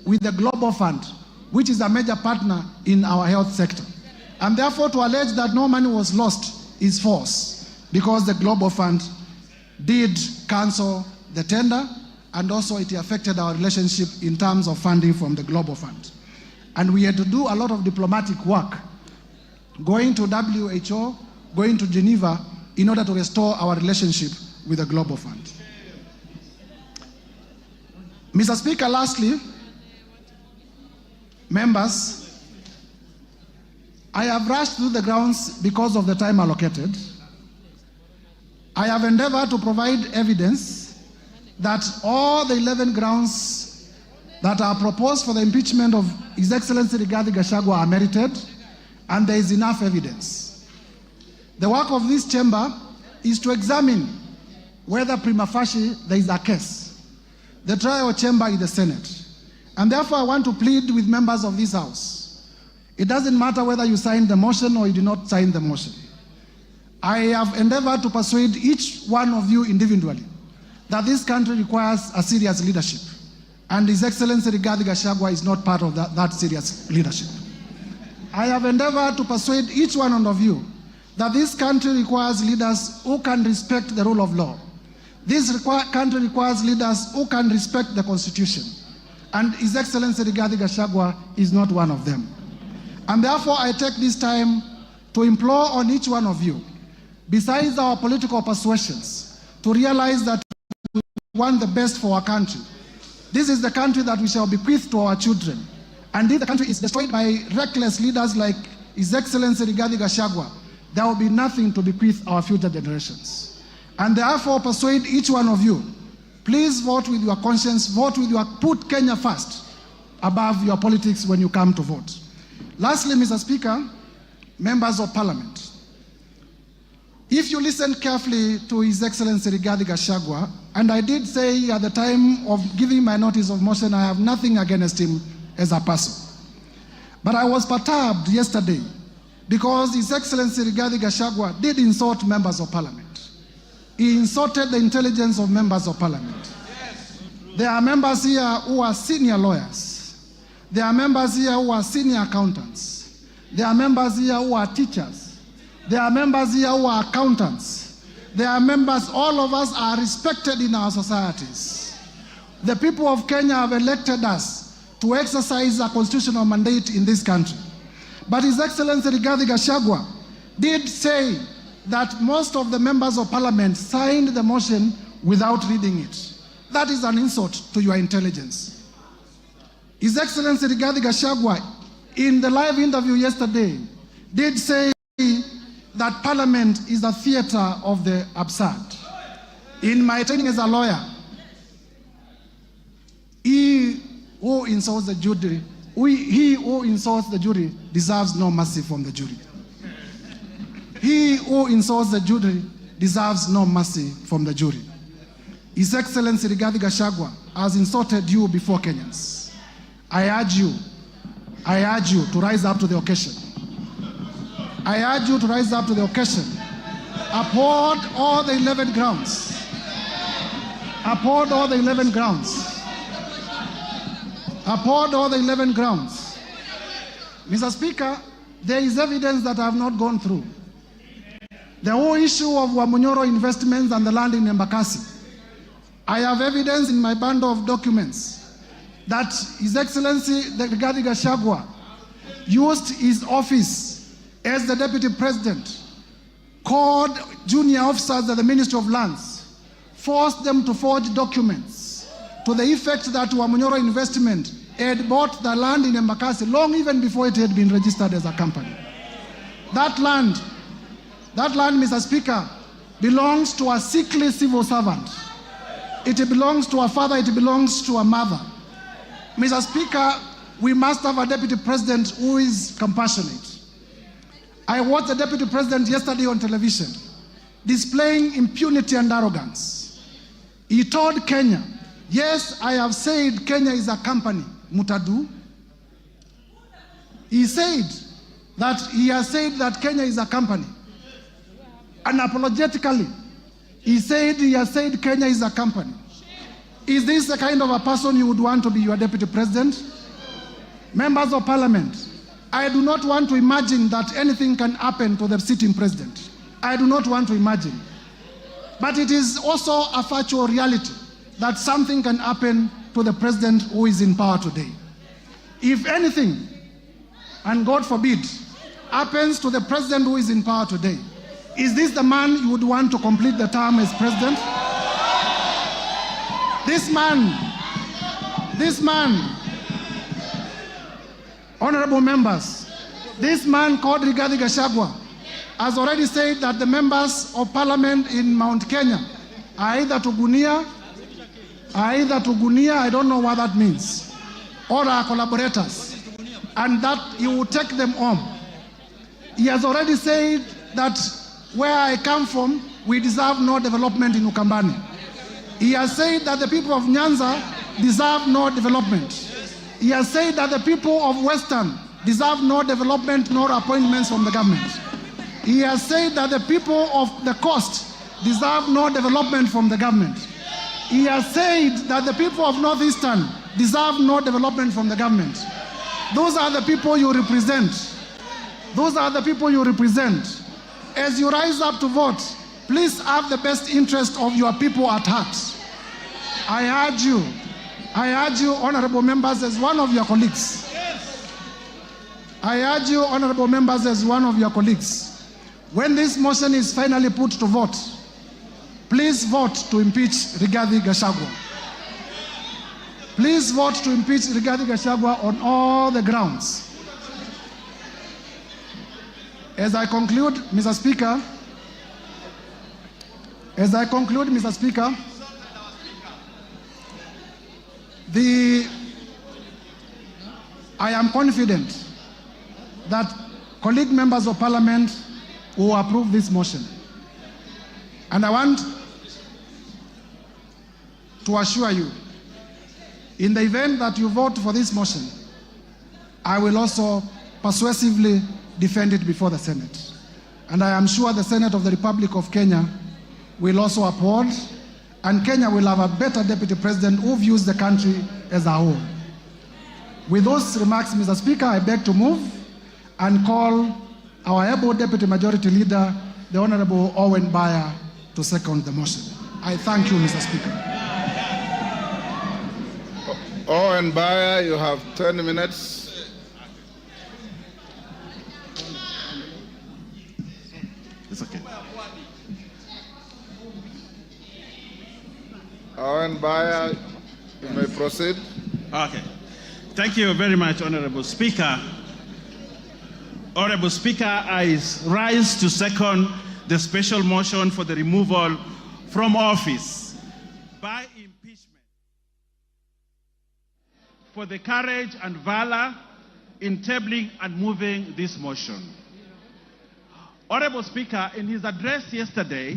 Speaker 1: with the Global Fund, which is a major partner in our health sector. And therefore to allege that no money was lost is false, because the Global Fund did cancel the tender, and also it affected our relationship in terms of funding from the Global Fund. And we had to do a lot of diplomatic work, going to WHO, going to Geneva, in order to restore our relationship with the Global Fund. Mr. Speaker, lastly, members, I have rushed through the grounds because of the time allocated. I have endeavored to provide evidence that all the 11 grounds that are proposed for the impeachment of His Excellency Rigathi Gachagua are merited, and there is enough evidence. The work of this chamber is to examine whether prima facie there is a case. The trial chamber is the Senate. And therefore I want to plead with members of this House. It doesn't matter whether you signed the motion or you did not sign the motion. I have endeavored to persuade each one of you individually that this country requires a serious leadership. And His Excellency Rigathi Gachagua is not part of that serious leadership. I have endeavored to persuade each one of you that this country requires leaders who can respect the rule of law. This country requires leaders who can respect the Constitution. And His Excellency Rigathi Gachagua is not one of them. And therefore I take this time to implore on each one of you, besides our political persuasions, to realize that we want the best for our country. This is the country that we shall bequeath to our children. and if the country is destroyed by reckless leaders like His Excellency Rigathi Gachagua, there will be nothing to bequeath our future generations. And therefore persuade each one of you, please vote with your conscience, put Kenya first above your politics when you come to vote. Lastly, Mr. Speaker, members of Parliament, if you listen carefully to His Excellency Rigathi Gachagua, and I did say at the time of giving my notice of motion, I have nothing against him as a person. But I was perturbed yesterday because His Excellency Rigathi Gachagua did insult members of Parliament. He insulted the intelligence of members of Parliament. There are members here who are senior lawyers. There are members here who are senior accountants. There are members here who are teachers. There are members here who are accountants. There are members, all of us are respected in our societies. The people of Kenya have elected us to exercise a constitutional mandate in this country. But His Excellency Rigathi Gachagua did say that most of the members of Parliament signed the motion without reading it. That is an insult to your intelligence. His Excellency Rigathi Gachagua, in the live interview yesterday, did say that Parliament is a theater of the absurd. In my training as a lawyer, he who insults the jury, he who insults the jury deserves no mercy from the jury. He who insults the jury deserves no mercy from the jury. His Excellency Rigathi Gachagua has insulted you before Kenyans. I urge you to rise up to the occasion. I urge you to rise up to the occasion. Uphold all the 11 grounds. Uphold all the 11 grounds. Uphold all the 11 grounds. Mr. Speaker, there is evidence that I have not gone through. The whole issue of Wamunyoro investments and the land in Embakasi. I have evidence in my bundle of documents that His Excellency Rigathi Gachagua used his office as the Deputy President, called junior officers at the Ministry of Lands, forced them to forge documents to the effect that Wamunyoro Investment had bought the land in Embakasi long even before it had been registered as a company. That land, Mr. Speaker, belongs to a sickly civil servant. It belongs to a father, it belongs to a mother. Mr. Speaker, we must have a Deputy President who is compassionate. I watched the Deputy President yesterday on television displaying impunity and arrogance. He told Kenya, yes, I have said Kenya is a company, Mutadu. He has said that Kenya is a company. Unapologetically, he has said Kenya is a company. Is this the kind of a person you would want to be your Deputy President? Members of Parliament, I do not want to imagine that anything can happen to the sitting president. I do not want to imagine. But it is also a factual reality that something can happen to the president who is in power today. If anything, and God forbid, happens to the president who is in power today, is this the man you would want to complete the term as president? This man, honorable members, this man called Rigathi Gachagua has already said that the members of Parliament in Mount Kenya are either Tugunia, I don't know what that means, or are collaborators, and that he will take them home. He has already said that where I come from, we deserve no development in Ukambani. He has said that the people of Nyanza deserve no development. He has said that the people of Western deserve no development nor appointments from the government. He has said that the people of the coast deserve no development from the government. He has said that the people of Northeastern deserve no development from the government. Those are the people you represent. Those are the people you represent. As you rise up to vote, please have the best interest of your people at heart. I urge you, honorable members, as one of your colleagues. I urge you, honorable members, as one of your colleagues. When this motion is finally put to vote, please vote to impeach Rigathi Gachagua. Please vote to impeach Rigathi Gachagua on all the grounds. As I conclude, Mr. Speaker, I am confident that colleague members of Parliament will approve this motion. And I want to assure you, in the event that you vote for this motion, I will also persuasively defend it before the Senate. And I am sure the Senate of the Republic of Kenya will also uphold, and Kenya will have a better deputy president who views the country as a whole. With those remarks, Mr. Speaker, I beg to move and call our able deputy majority leader, the Honorable Owen Baya, to second the motion. I thank you, Mr. Speaker.
Speaker 7: Owen Baya, you have 10 minutes.
Speaker 8: It's okay.
Speaker 7: Owen Baya, you may proceed.
Speaker 8: Okay. Thank you very much, Honorable Speaker. Honorable Speaker, I rise to second the special motion for the removal from office by impeachment for the courage and valor in tabling and moving this motion. Honorable Speaker, in his address yesterday,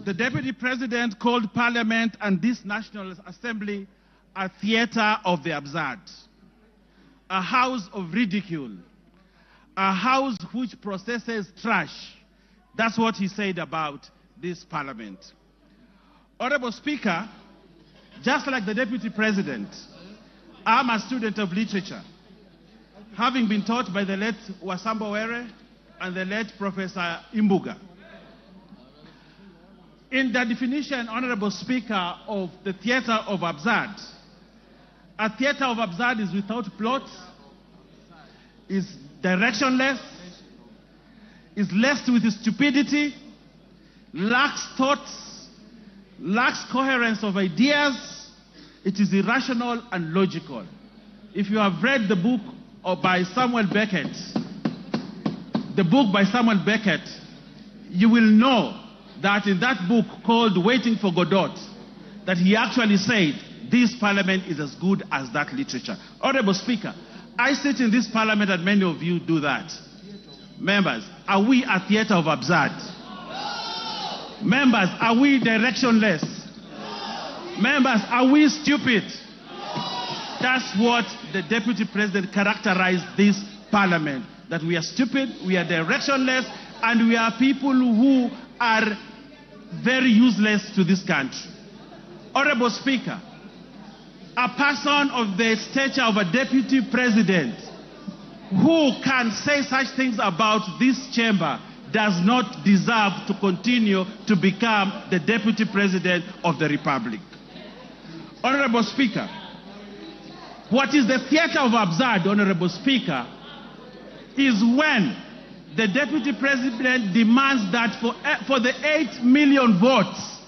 Speaker 8: the Deputy President called Parliament and this National Assembly a theater of the absurd, a house of ridicule, a house which processes trash. That's what he said about this Parliament. Honorable Speaker, just like the Deputy President, I'm a student of literature, having been taught by the late Wasamba Were and the late Professor Imbuga. In the definition, Honorable Speaker, of the theater of absurd, a theater of absurd is without plot, is directionless, is laced with stupidity, lacks thoughts, lacks coherence of ideas. It is irrational and logical. If you have read the book by Samuel Beckett, you will know that in that book called Waiting for Godot, that he actually said, this Parliament is as good as that literature. Honorable Speaker, I sit in this Parliament and many of you do that. Members, are we a theater of absurd? Members, are we directionless? Members, are we stupid? That's what the Deputy President characterized this Parliament, that we are stupid, we are directionless, and we are people who are very useless to this country. Honorable Speaker, a person of the stature of a Deputy President who can say such things about this chamber does not deserve to continue to become the Deputy President of the Republic. Honorable Speaker, what is the theater of absurd, Honorable Speaker, is when the Deputy President demands that for the 8 million votes,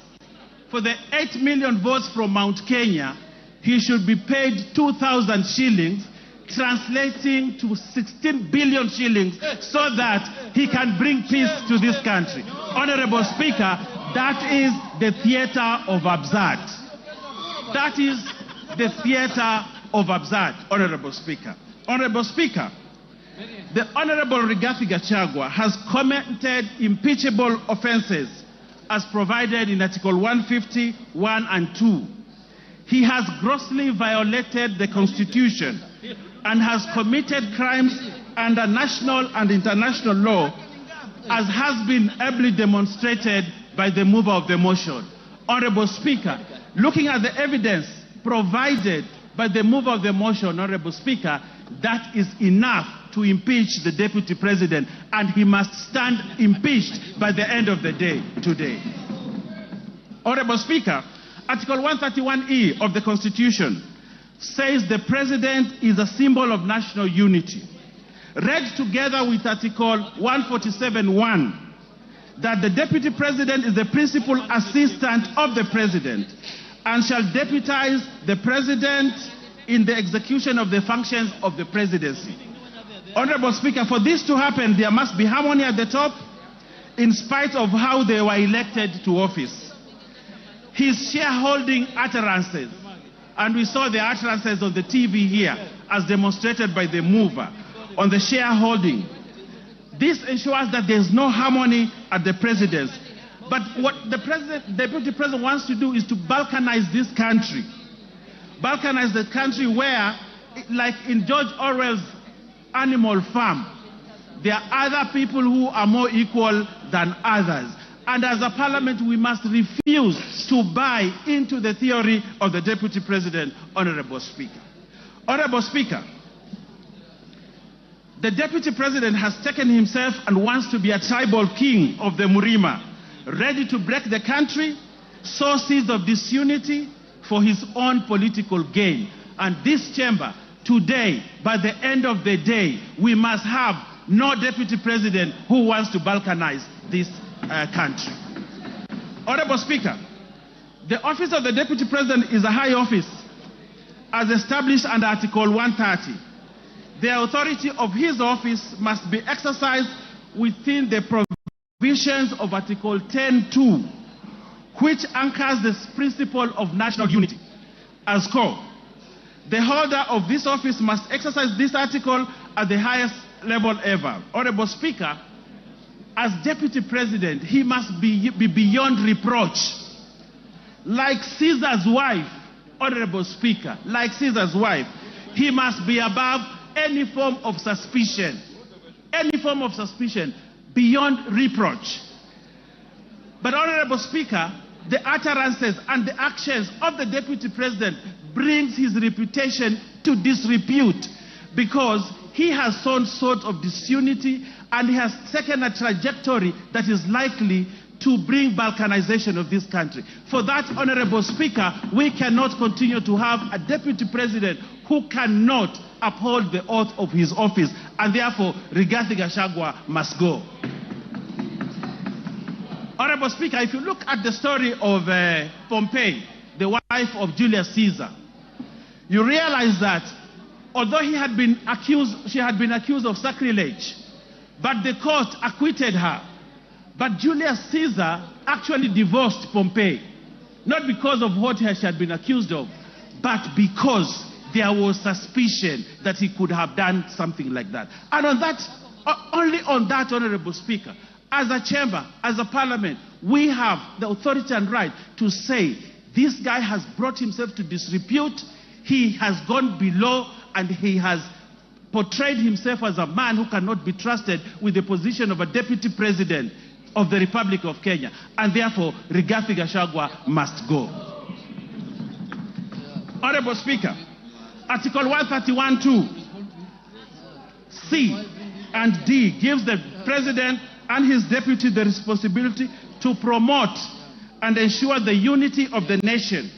Speaker 8: from Mount Kenya, he should be paid 2,000 shillings, translating to 16 billion shillings, so that he can bring peace to this country. Honorable Speaker, that is the theater of absurd. That is the theater of absurd, Honorable Speaker. Honorable Speaker, the Honorable Rigathi Gachagua has committed impeachable offenses as provided in Article 150, 1 and 2. He has grossly violated the Constitution and has committed crimes under national and international law, as has been ably demonstrated by the mover of the motion. Honorable Speaker, looking at the evidence provided by the mover of the motion, Honorable Speaker, that is enough to impeach the Deputy President, and he must stand impeached by the end of the day today. Honorable Speaker, Article 131E of the Constitution says the President is a symbol of national unity. Read together with Article 147(1), that the Deputy President is the principal assistant of the President and shall deputize the President in the execution of the functions of the presidency. Honorable Speaker, for this to happen, there must be harmony at the top, in spite of how they were elected to office. His shareholding utterances, and we saw the utterances on the TV here, as demonstrated by the mover, on the shareholding. This ensures that there is no harmony at the presidency. But what the deputy president wants to do is to balkanize this country. Balkanize the country where, like in George Orwell's Animal Farm, there are other people who are more equal than others. And as a parliament, we must refuse to buy into the theory of the deputy president, Honorable Speaker. Honorable Speaker, the deputy president has taken himself and wants to be a tribal king of the Murima, ready to break the country, sow seeds of disunity for his own political gain. And this chamber, today, by the end of the day, we must have no deputy president who wants to balkanize this country. Honorable Speaker, the office of the deputy president is a high office as established under Article 130. The authority of his office must be exercised within the provisions of Article 10(2), which anchors the principle of national unity as core. The holder of this office must exercise this article at the highest level ever. Honorable Speaker, as deputy president, he must be beyond reproach. Like Caesar's wife, Honorable Speaker, like Caesar's wife, he must be above any form of suspicion. Any form of suspicion, beyond reproach. But Honorable Speaker, the utterances and the actions of the deputy president brings his reputation to disrepute, because he has sown sort of disunity and he has taken a trajectory that is likely to bring balkanization of this country. For that, Honorable Speaker, we cannot continue to have a deputy president who cannot uphold the oath of his office, and therefore Rigathi Gachangua must go. Honorable Speaker, if you look at the story of Pompey, the wife of Julius Caesar, you realize that although she had been accused of sacrilege, but the court acquitted her. But Julius Caesar actually divorced Pompey, not because of what she had been accused of, but because there was suspicion that he could have done something like that. And on that, only on that, Honorable Speaker, as a chamber, as a parliament, we have the authority and right to say, this guy has brought himself to disrepute, he has gone below, and he has portrayed himself as a man who cannot be trusted with the position of a deputy president of the Republic of Kenya. And therefore, Rigathi Gachangua must go. Honorable Speaker, Article 131(2) C and D gives the president and his deputy the responsibility to promote and ensure the unity of the nation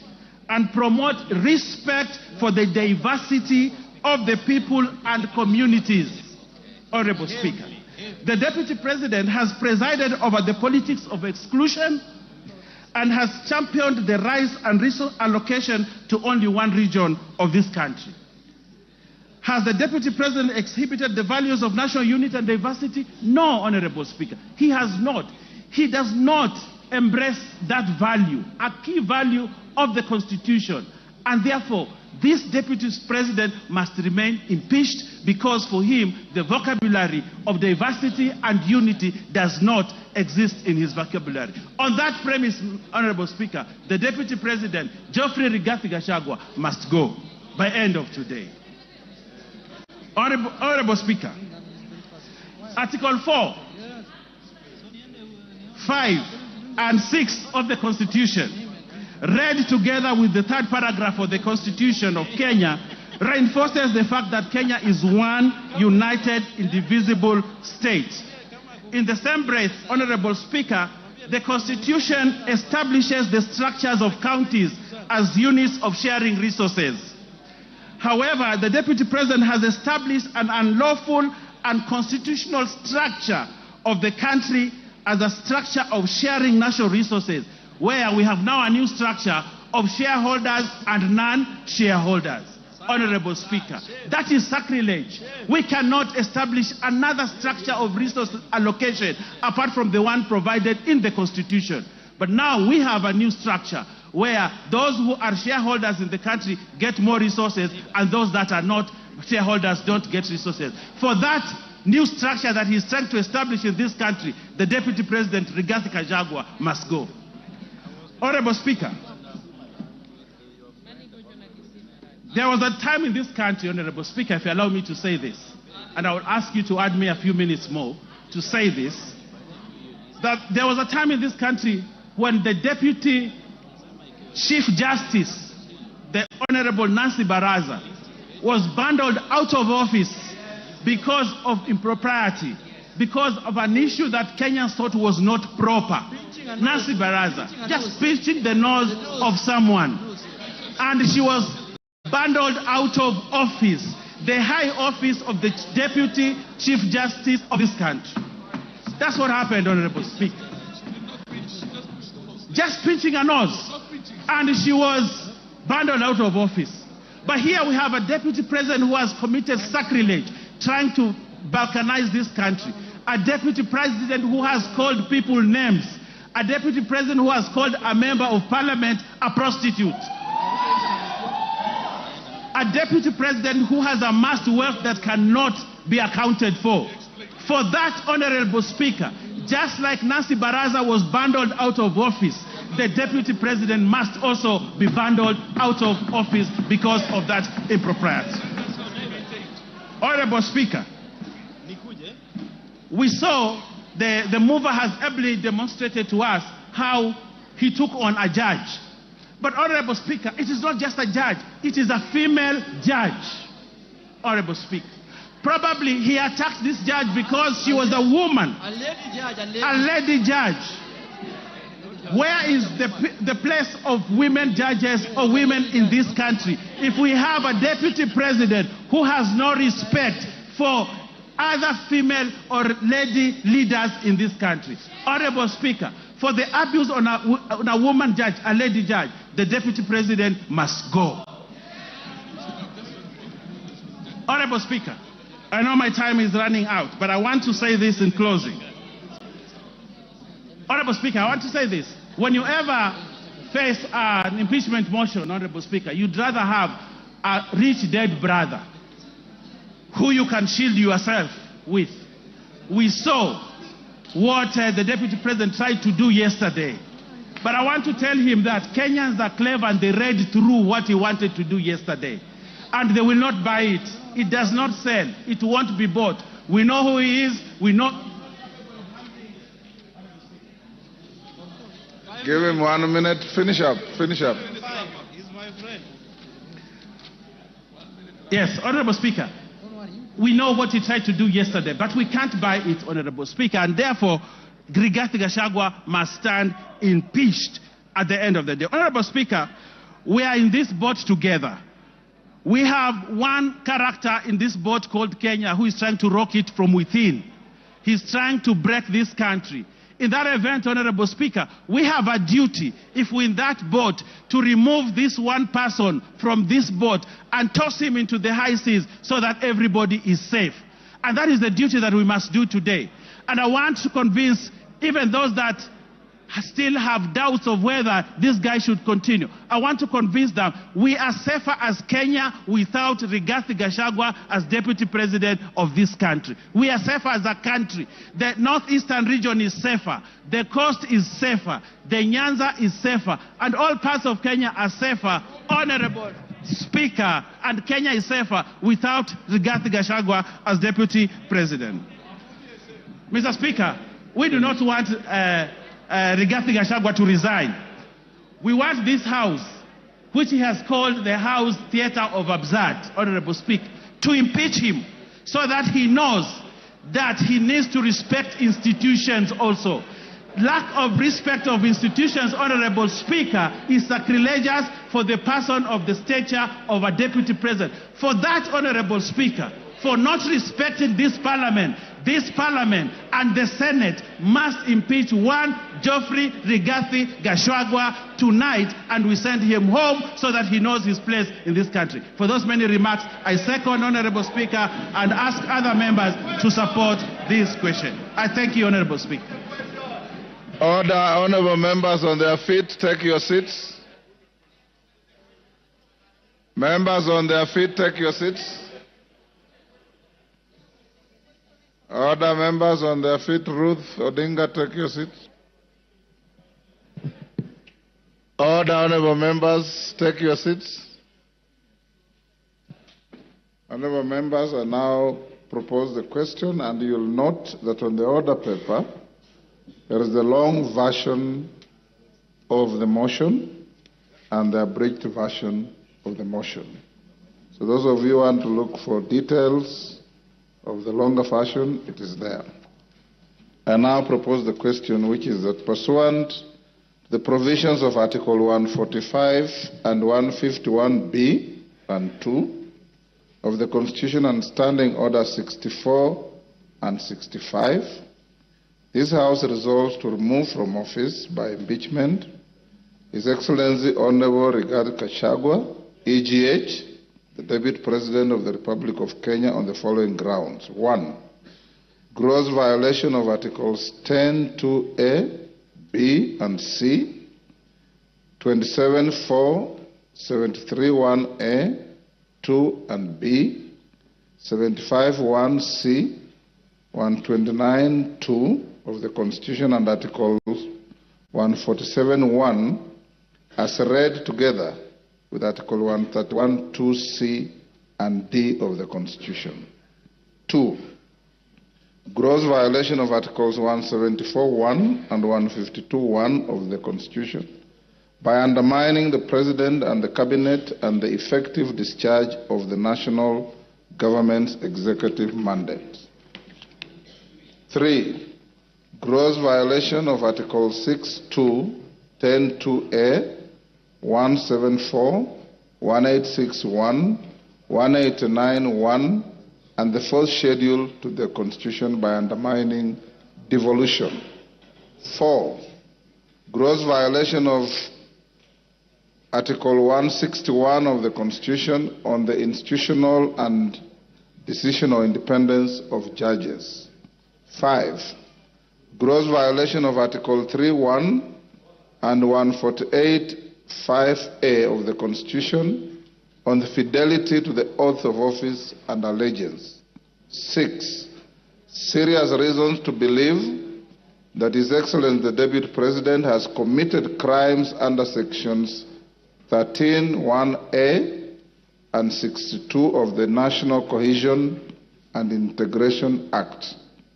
Speaker 8: and promote respect for the diversity of the people and communities. Honorable Speaker, the deputy president has presided over the politics of exclusion and has championed the rise and resource allocation to only one region of this country. Has the deputy president exhibited the values of national unity and diversity? No, Honorable Speaker, he has not. He does not embrace that value, a key value of the Constitution, and therefore this deputy president must remain impeached, because for him the vocabulary of diversity and unity does not exist in his vocabulary. On that premise, Honorable Speaker, the deputy president, Geoffrey Rigathi Gachangua, must go by end of today. Honorable Speaker, Article 4, 5 and 6 of the Constitution, read together with the third paragraph of the Constitution of Kenya, reinforces the fact that Kenya is one united, indivisible state. In the same breath, Honorable Speaker, the Constitution establishes the structures of counties as units of sharing resources. However, the Deputy President has established an unlawful and constitutional structure of the country as a structure of sharing national resources, where we have now a new structure of shareholders and non-shareholders. Honorable Speaker, that is sacrilege. We cannot establish another structure of resource allocation apart from the one provided in the Constitution. But now we have a new structure where those who are shareholders in the country get more resources and those that are not shareholders don't get resources. For that new structure that he is trying to establish in this country, the Deputy President, Rigathi Gachangua, must go. Honorable Speaker, there was a time in this country, Honorable Speaker, if you allow me to say this, and I would ask you to add me a few minutes more to say this, that there was a time in this country when the Deputy Chief Justice, the Honorable Nancy Baraza, was bundled out of office because of impropriety, because of an issue that Kenyans thought was not proper. Nancy Baraza, just pinching the nose of someone. And she was bundled out of office, the high office of the Deputy Chief Justice of this country. That's what happened, Honorable Speaker. Just pinching a nose. And she was bundled out of office. But here we have a Deputy President who has committed sacrilege, trying to balkanize this country. A Deputy President who has called people names. A Deputy President who has called a member of Parliament a prostitute. A Deputy President who has amassed wealth that cannot be accounted for. For that, Honorable Speaker, just like Nancy Baraza was bundled out of office, the Deputy President must also be bundled out of office because of that impropriety. Honorable Speaker, we saw the mover has ably demonstrated to us how he took on a judge. But Honorable Speaker, it is not just a judge, it is a female judge. Honorable Speaker, probably he attacked this judge because she was a woman, a lady judge. Where is the place of women judges or women in this country if we have a Deputy President who has no respect for other female or lady leaders in this country? Honorable Speaker, for the abuse on a woman judge, a lady judge, the Deputy President must go. Honorable Speaker, I know my time is running out, but I want to say this in closing. Honorable Speaker, I want to say this. When you ever face an impeachment motion, Honorable Speaker, you'd rather have a rich dead brother who you can shield yourself with. We saw what the Deputy President tried to do yesterday. But I want to tell him that Kenyans are clever and they read through what he wanted to do yesterday. And they will not buy it. It does not sell. It won't be bought. We know who he is. We know.
Speaker 7: Give him 1 minute. Finish up. Finish up.
Speaker 8: He's my friend. Yes, Honorable Speaker. We know what he tried to do yesterday, but we can't buy it, Honorable Speaker, and therefore Rigathi Gachangua must stand impeached at the end of the day. Honorable Speaker, we are in this boat together. We have one character in this boat called Kenya who is trying to rock it from within. He's trying to break this country. In that event, Honorable Speaker, we have a duty, if we're in that boat, to remove this one person from this boat and toss him into the high seas so that everybody is safe. And that is the duty that we must do today. And I want to convince even those that still have doubts of whether this guy should continue. I want to convince them we are safer as Kenya without Rigathi Gachangua as Deputy President of this country. We are safer as a country. The northeastern region is safer. The coast is safer. The Nyanza is safer. And all parts of Kenya are safer. Honorable Speaker, and Kenya is safer without Rigathi Gachangua as Deputy President. Mr. Speaker, we do not want Rigathi Gachangua to resign. We want this house, which he has called the House Theatre of Absurd, Honorable Speaker, to impeach him so that he knows that he needs to respect institutions also. Lack of respect of institutions, Honorable Speaker, is sacrilegious for the person of the stature of a Deputy President. For that, Honorable Speaker, for not respecting this Parliament, this Parliament and the Senate must impeach one Geoffrey Rigathi Gachangua tonight, and we send him home so that he knows his place in this country. For those many remarks, I second, Honourable Speaker, and ask other members to support this question. I thank you, Honourable Speaker.
Speaker 7: Order, honourable members on their feet, take your seats. Members on their feet, take your seats. Order, members on their feet. Ruth Odinga, take your seats. Order, honourable members, take your seats. Honourable members, I now propose the question, and you'll note that on the order paper, there is the long version of the motion and the abridged version of the motion. So those of you who want to look for details of the longer version, it is there. I now propose the question, which is that pursuant to the provisions of Article 145 and 151B and 2 of the Constitution and Standing Order 64 and 65, this House resolves to remove from office by impeachment His Excellency Honorable Rigathi Gachangua, EGH, the Deputy President of the Republic of Kenya, on the following grounds. 1. Gross violation of Articles 10(2)(a), B, and C, 27(4), 73(1)(a), 2 and B, 75(1)(c), 129(2) of the Constitution and Article 147(1) as read together with Article 131(2)(c) and D of the Constitution. 2. Gross violation of Articles 174(1) and 152(1) of the Constitution by undermining the President and the Cabinet and the effective discharge of the national government's executive mandate. 3. Gross violation of Articles 6(2), 10(2)(a), 174, 1861, 189(1), and the fourth schedule to the Constitution by undermining devolution. 4. Gross violation of Article 161 of the Constitution on the institutional and decisional independence of judges. 5. Gross violation of Article 3(1) and 148(5)(a) of the Constitution on the fidelity to the oath of office and allegiance. 6. Serious reasons to believe that His Excellency the Deputy President has committed crimes under Sections 13(1)(a) and 62 of the National Cohesion and Integration Act.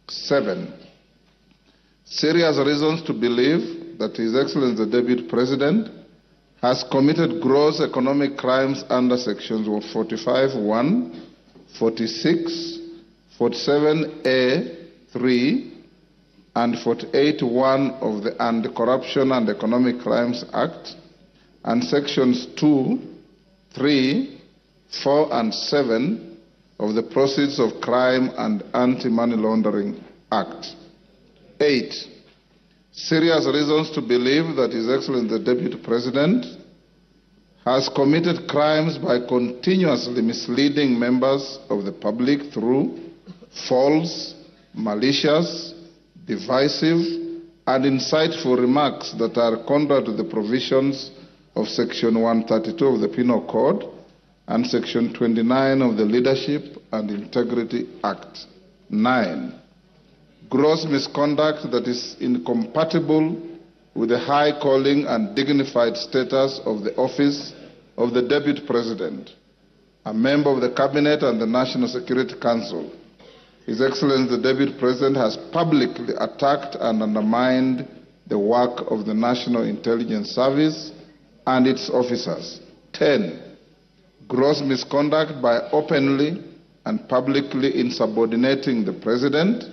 Speaker 7: 7. Serious reasons to believe that His Excellency the Deputy President has committed gross economic crimes under Sections 45(1), 46, 47(a)(3), and 48(1) of the Anti-Corruption and Economic Crimes Act, and Sections 2, 3, 4, and 7 of the Proceeds of Crime and Anti-Money Laundering Act. 8. Serious reasons to believe that His Excellency the Deputy President has committed crimes by continuously misleading members of the public through false, malicious, divisive, and insightful remarks that are contrary to the provisions of Section 132 of the Penal Code and Section 29 of the Leadership and Integrity Act. 9. Gross misconduct that is incompatible with the high calling and dignified status of the office of the Deputy President, a member of the Cabinet and the National Security Council. His Excellency the Deputy President has publicly attacked and undermined the work of the National Intelligence Service and its officers. 10. Gross misconduct by openly and publicly insubordinating the President,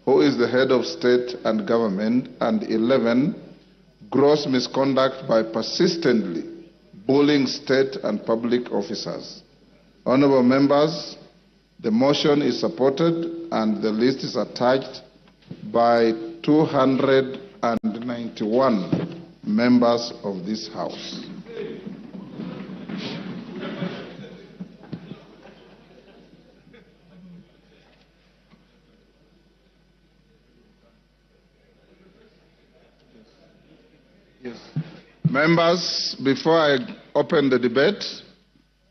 Speaker 7: who is the head of state and government. And 11. Gross misconduct by persistently bullying state and public officers. Honourable members, The motion is supported and the list is attached by 291 members of this House. Yes. Members, before I open the debate,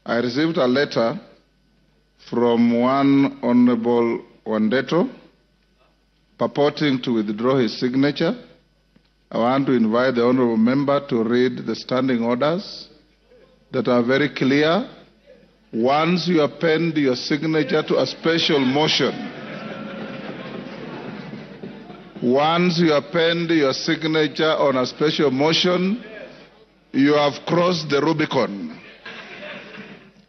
Speaker 7: I received a letter from one Honorable Wandeto purporting to withdraw his signature. I want to invite the Honorable Member to read the standing orders that are very clear. Once you append your signature to a special motion, once you append your signature on a special motion, you have crossed the Rubicon,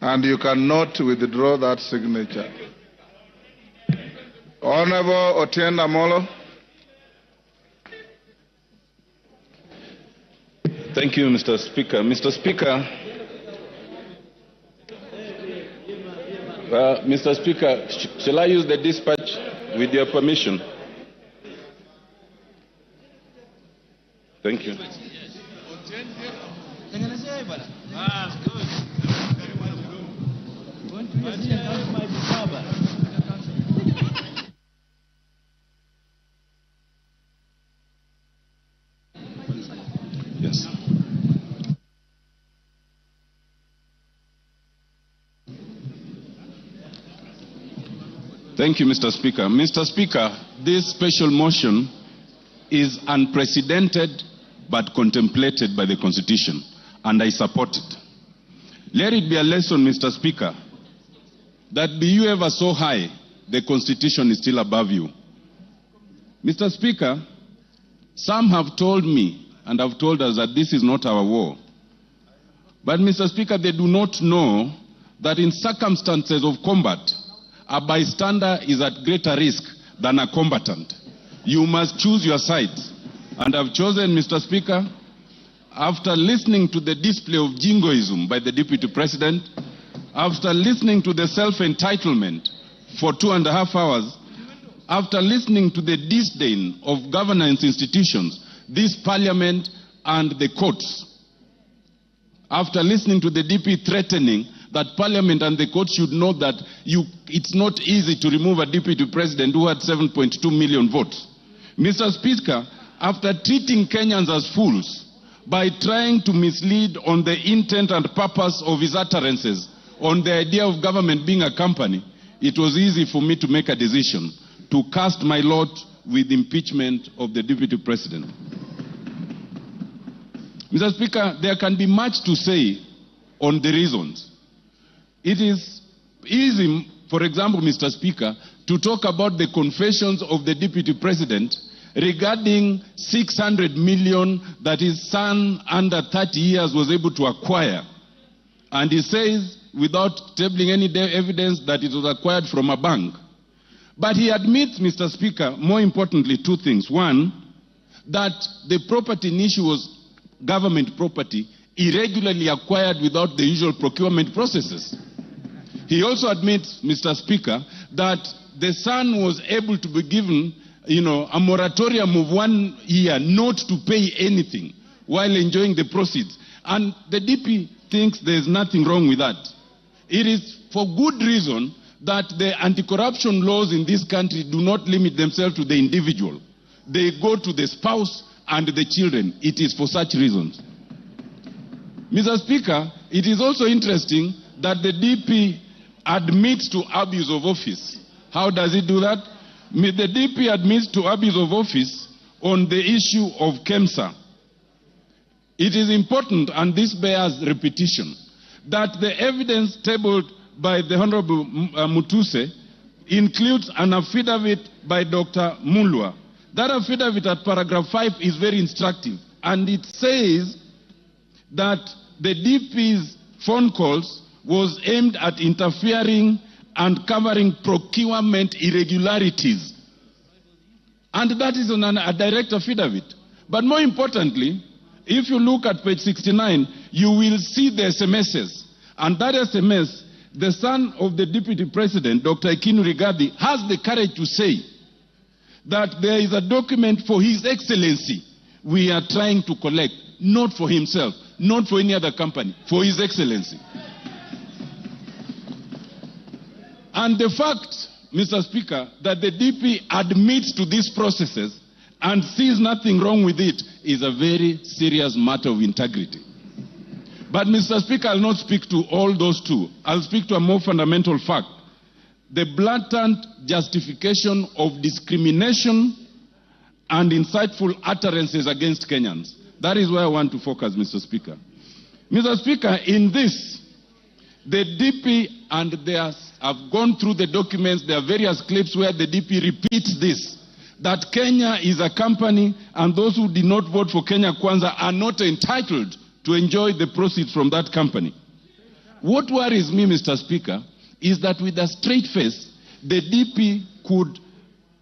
Speaker 7: and you cannot withdraw that signature. Honorable Otienda Molo.
Speaker 9: Thank you, Mr. Speaker. Mr. Speaker, Mr. Speaker, shall I use the dispatch with your permission? Thank you. Yes. Thank you, Mr. Speaker. Mr. Speaker, this special motion is unprecedented but contemplated by the Constitution, and I support it. Let it be a lesson, Mr. Speaker, that be you ever so high, the Constitution is still above you. Mr. Speaker, some have told me and have told us that this is not our war. But, Mr. Speaker, they do not know that in circumstances of combat, a bystander is at greater risk than a combatant. You must choose your sides. And I've chosen, Mr. Speaker, after listening to the display of jingoism by the Deputy President, after listening to the self-entitlement for 2.5 hours, after listening to the disdain of governance institutions, this Parliament and the courts, after listening to the DP threatening that Parliament and the courts should know that it's not easy to remove a Deputy President who had 7.2 million votes. Mr. Speaker, after treating Kenyans as fools by trying to mislead on the intent and purpose of his utterances on the idea of government being a company, it was easy for me to make a decision to cast my lot with impeachment of the Deputy President. Mr. Speaker, there can be much to say on the reasons. It is easy, for example, Mr. Speaker, to talk about the confessions of the Deputy President regarding 600 million that his son under 30 years was able to acquire. And he says, without tabling any evidence, that it was acquired from a bank. But he admits, Mr. Speaker, more importantly, two things. One, that the property in issue was government property irregularly acquired without the usual procurement processes. He also admits, Mr. Speaker, that the son was able to be given, a moratorium of 1 year not to pay anything while enjoying the proceeds. And the DP thinks there's nothing wrong with that. It is for good reason that the anti-corruption laws in this country do not limit themselves to the individual. They go to the spouse and the children. It is for such reasons. Mr. Speaker, it is also interesting that the DP admits to abuse of office. How does it do that? The DP admits to abuse of office on the issue of KEMSA. It is important, and this bears repetition, that the evidence tabled by the Honorable Mutuse includes an affidavit by Dr. Mulwa. That affidavit at paragraph 5 is very instructive, and it says that the DP's phone calls was aimed at interfering and covering procurement irregularities. And that is on a direct affidavit. But more importantly, if you look at page 69, you will see the SMSs. And that SMS the son of the Deputy President, Dr. Ekinu Rigathi, has the courage to say that there is a document for His Excellency we are trying to collect, not for himself, not for any other company, for His Excellency. And the fact, Mr. Speaker, that the DP admits to these processes and sees nothing wrong with it is a very serious matter of integrity. But, Mr. Speaker, I'll not speak to all those two. I'll speak to a more fundamental fact. The blatant justification of discrimination and insightful utterances against Kenyans. That is where I want to focus, Mr. Speaker. Mr. Speaker, in this, the DP, and they have gone through the documents, there are various clips where the DP repeats this, that Kenya is a company and those who did not vote for Kenya Kwanza are not entitled to enjoy the proceeds from that company. What worries me, Mr. Speaker, is that with a straight face, the DP could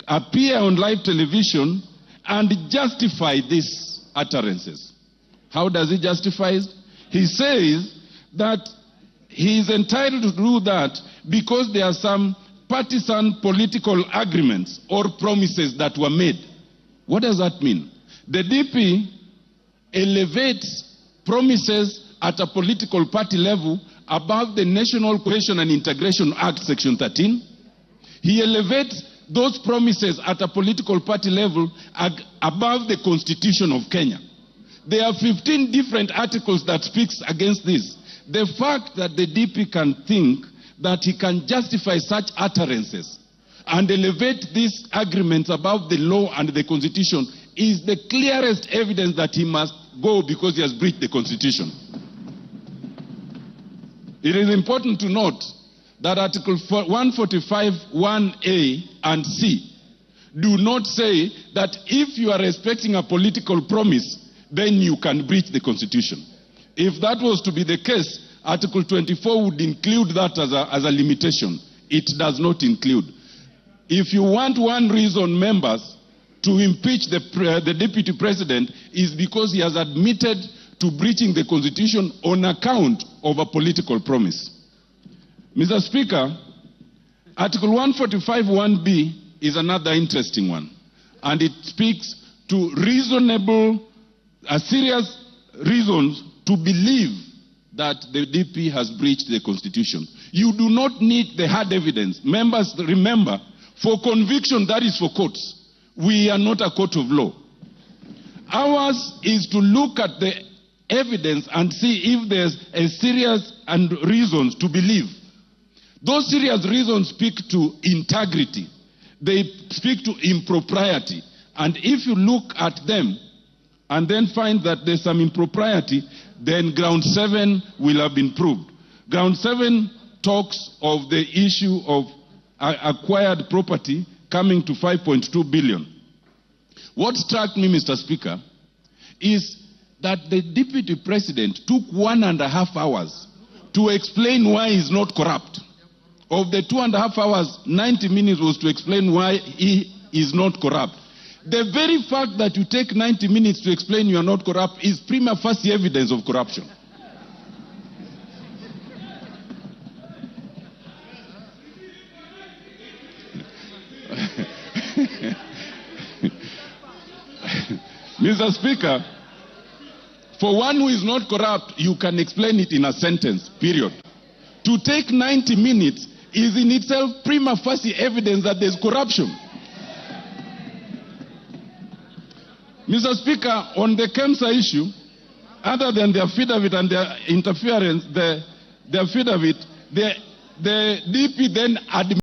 Speaker 9: appear on live television and justify these utterances. How does he justify it? He says that he is entitled to do that because there are some partisan political agreements or promises that were made. What does that mean? The DP elevates promises at a political party level above the National Cohesion and Integration Act, Section 13. He elevates those promises at a political party level above the Constitution of Kenya. There are 15 different articles that speaks against this. The fact that the DP can think that he can justify such utterances and elevate these agreements above the law and the Constitution is the clearest evidence that he must go because he has breached the Constitution. It is important to note that Article 145, 1A and C do not say that if you are respecting a political promise, then you can breach the Constitution. If that was to be the case, Article 24 would include that as a limitation. It does not include. If you want one reason, members, to impeach the Deputy President is because he has admitted to breaching the Constitution on account of a political promise. Mr. Speaker, Article 145 1B is another interesting one, and it speaks to serious reasons to believe that the DP has breached the Constitution. You do not need the hard evidence. Members, remember, for conviction, that is for courts. We are not a court of law. Ours is to look at the evidence and see if there's a serious and reasons to believe. Those serious reasons speak to integrity. They speak to impropriety. And if you look at them and then find that there's some impropriety, then ground 7 will have been proved. Ground 7 talks of the issue of acquired property coming to 5.2 billion. What struck me, Mr. Speaker, is that the Deputy President took 1.5 hours to explain why he's not corrupt. Of the 2.5 hours, 90 minutes was to explain why he is not corrupt. The very fact that you take 90 minutes to explain you are not corrupt is prima facie evidence of corruption. Mr. Speaker, for one who is not corrupt, you can explain it in a sentence, period. To take 90 minutes is in itself prima facie evidence that there's corruption. Mr. Speaker, on the KEMSA issue, other than the affidavit and their interference, the affidavit, the DP then admitted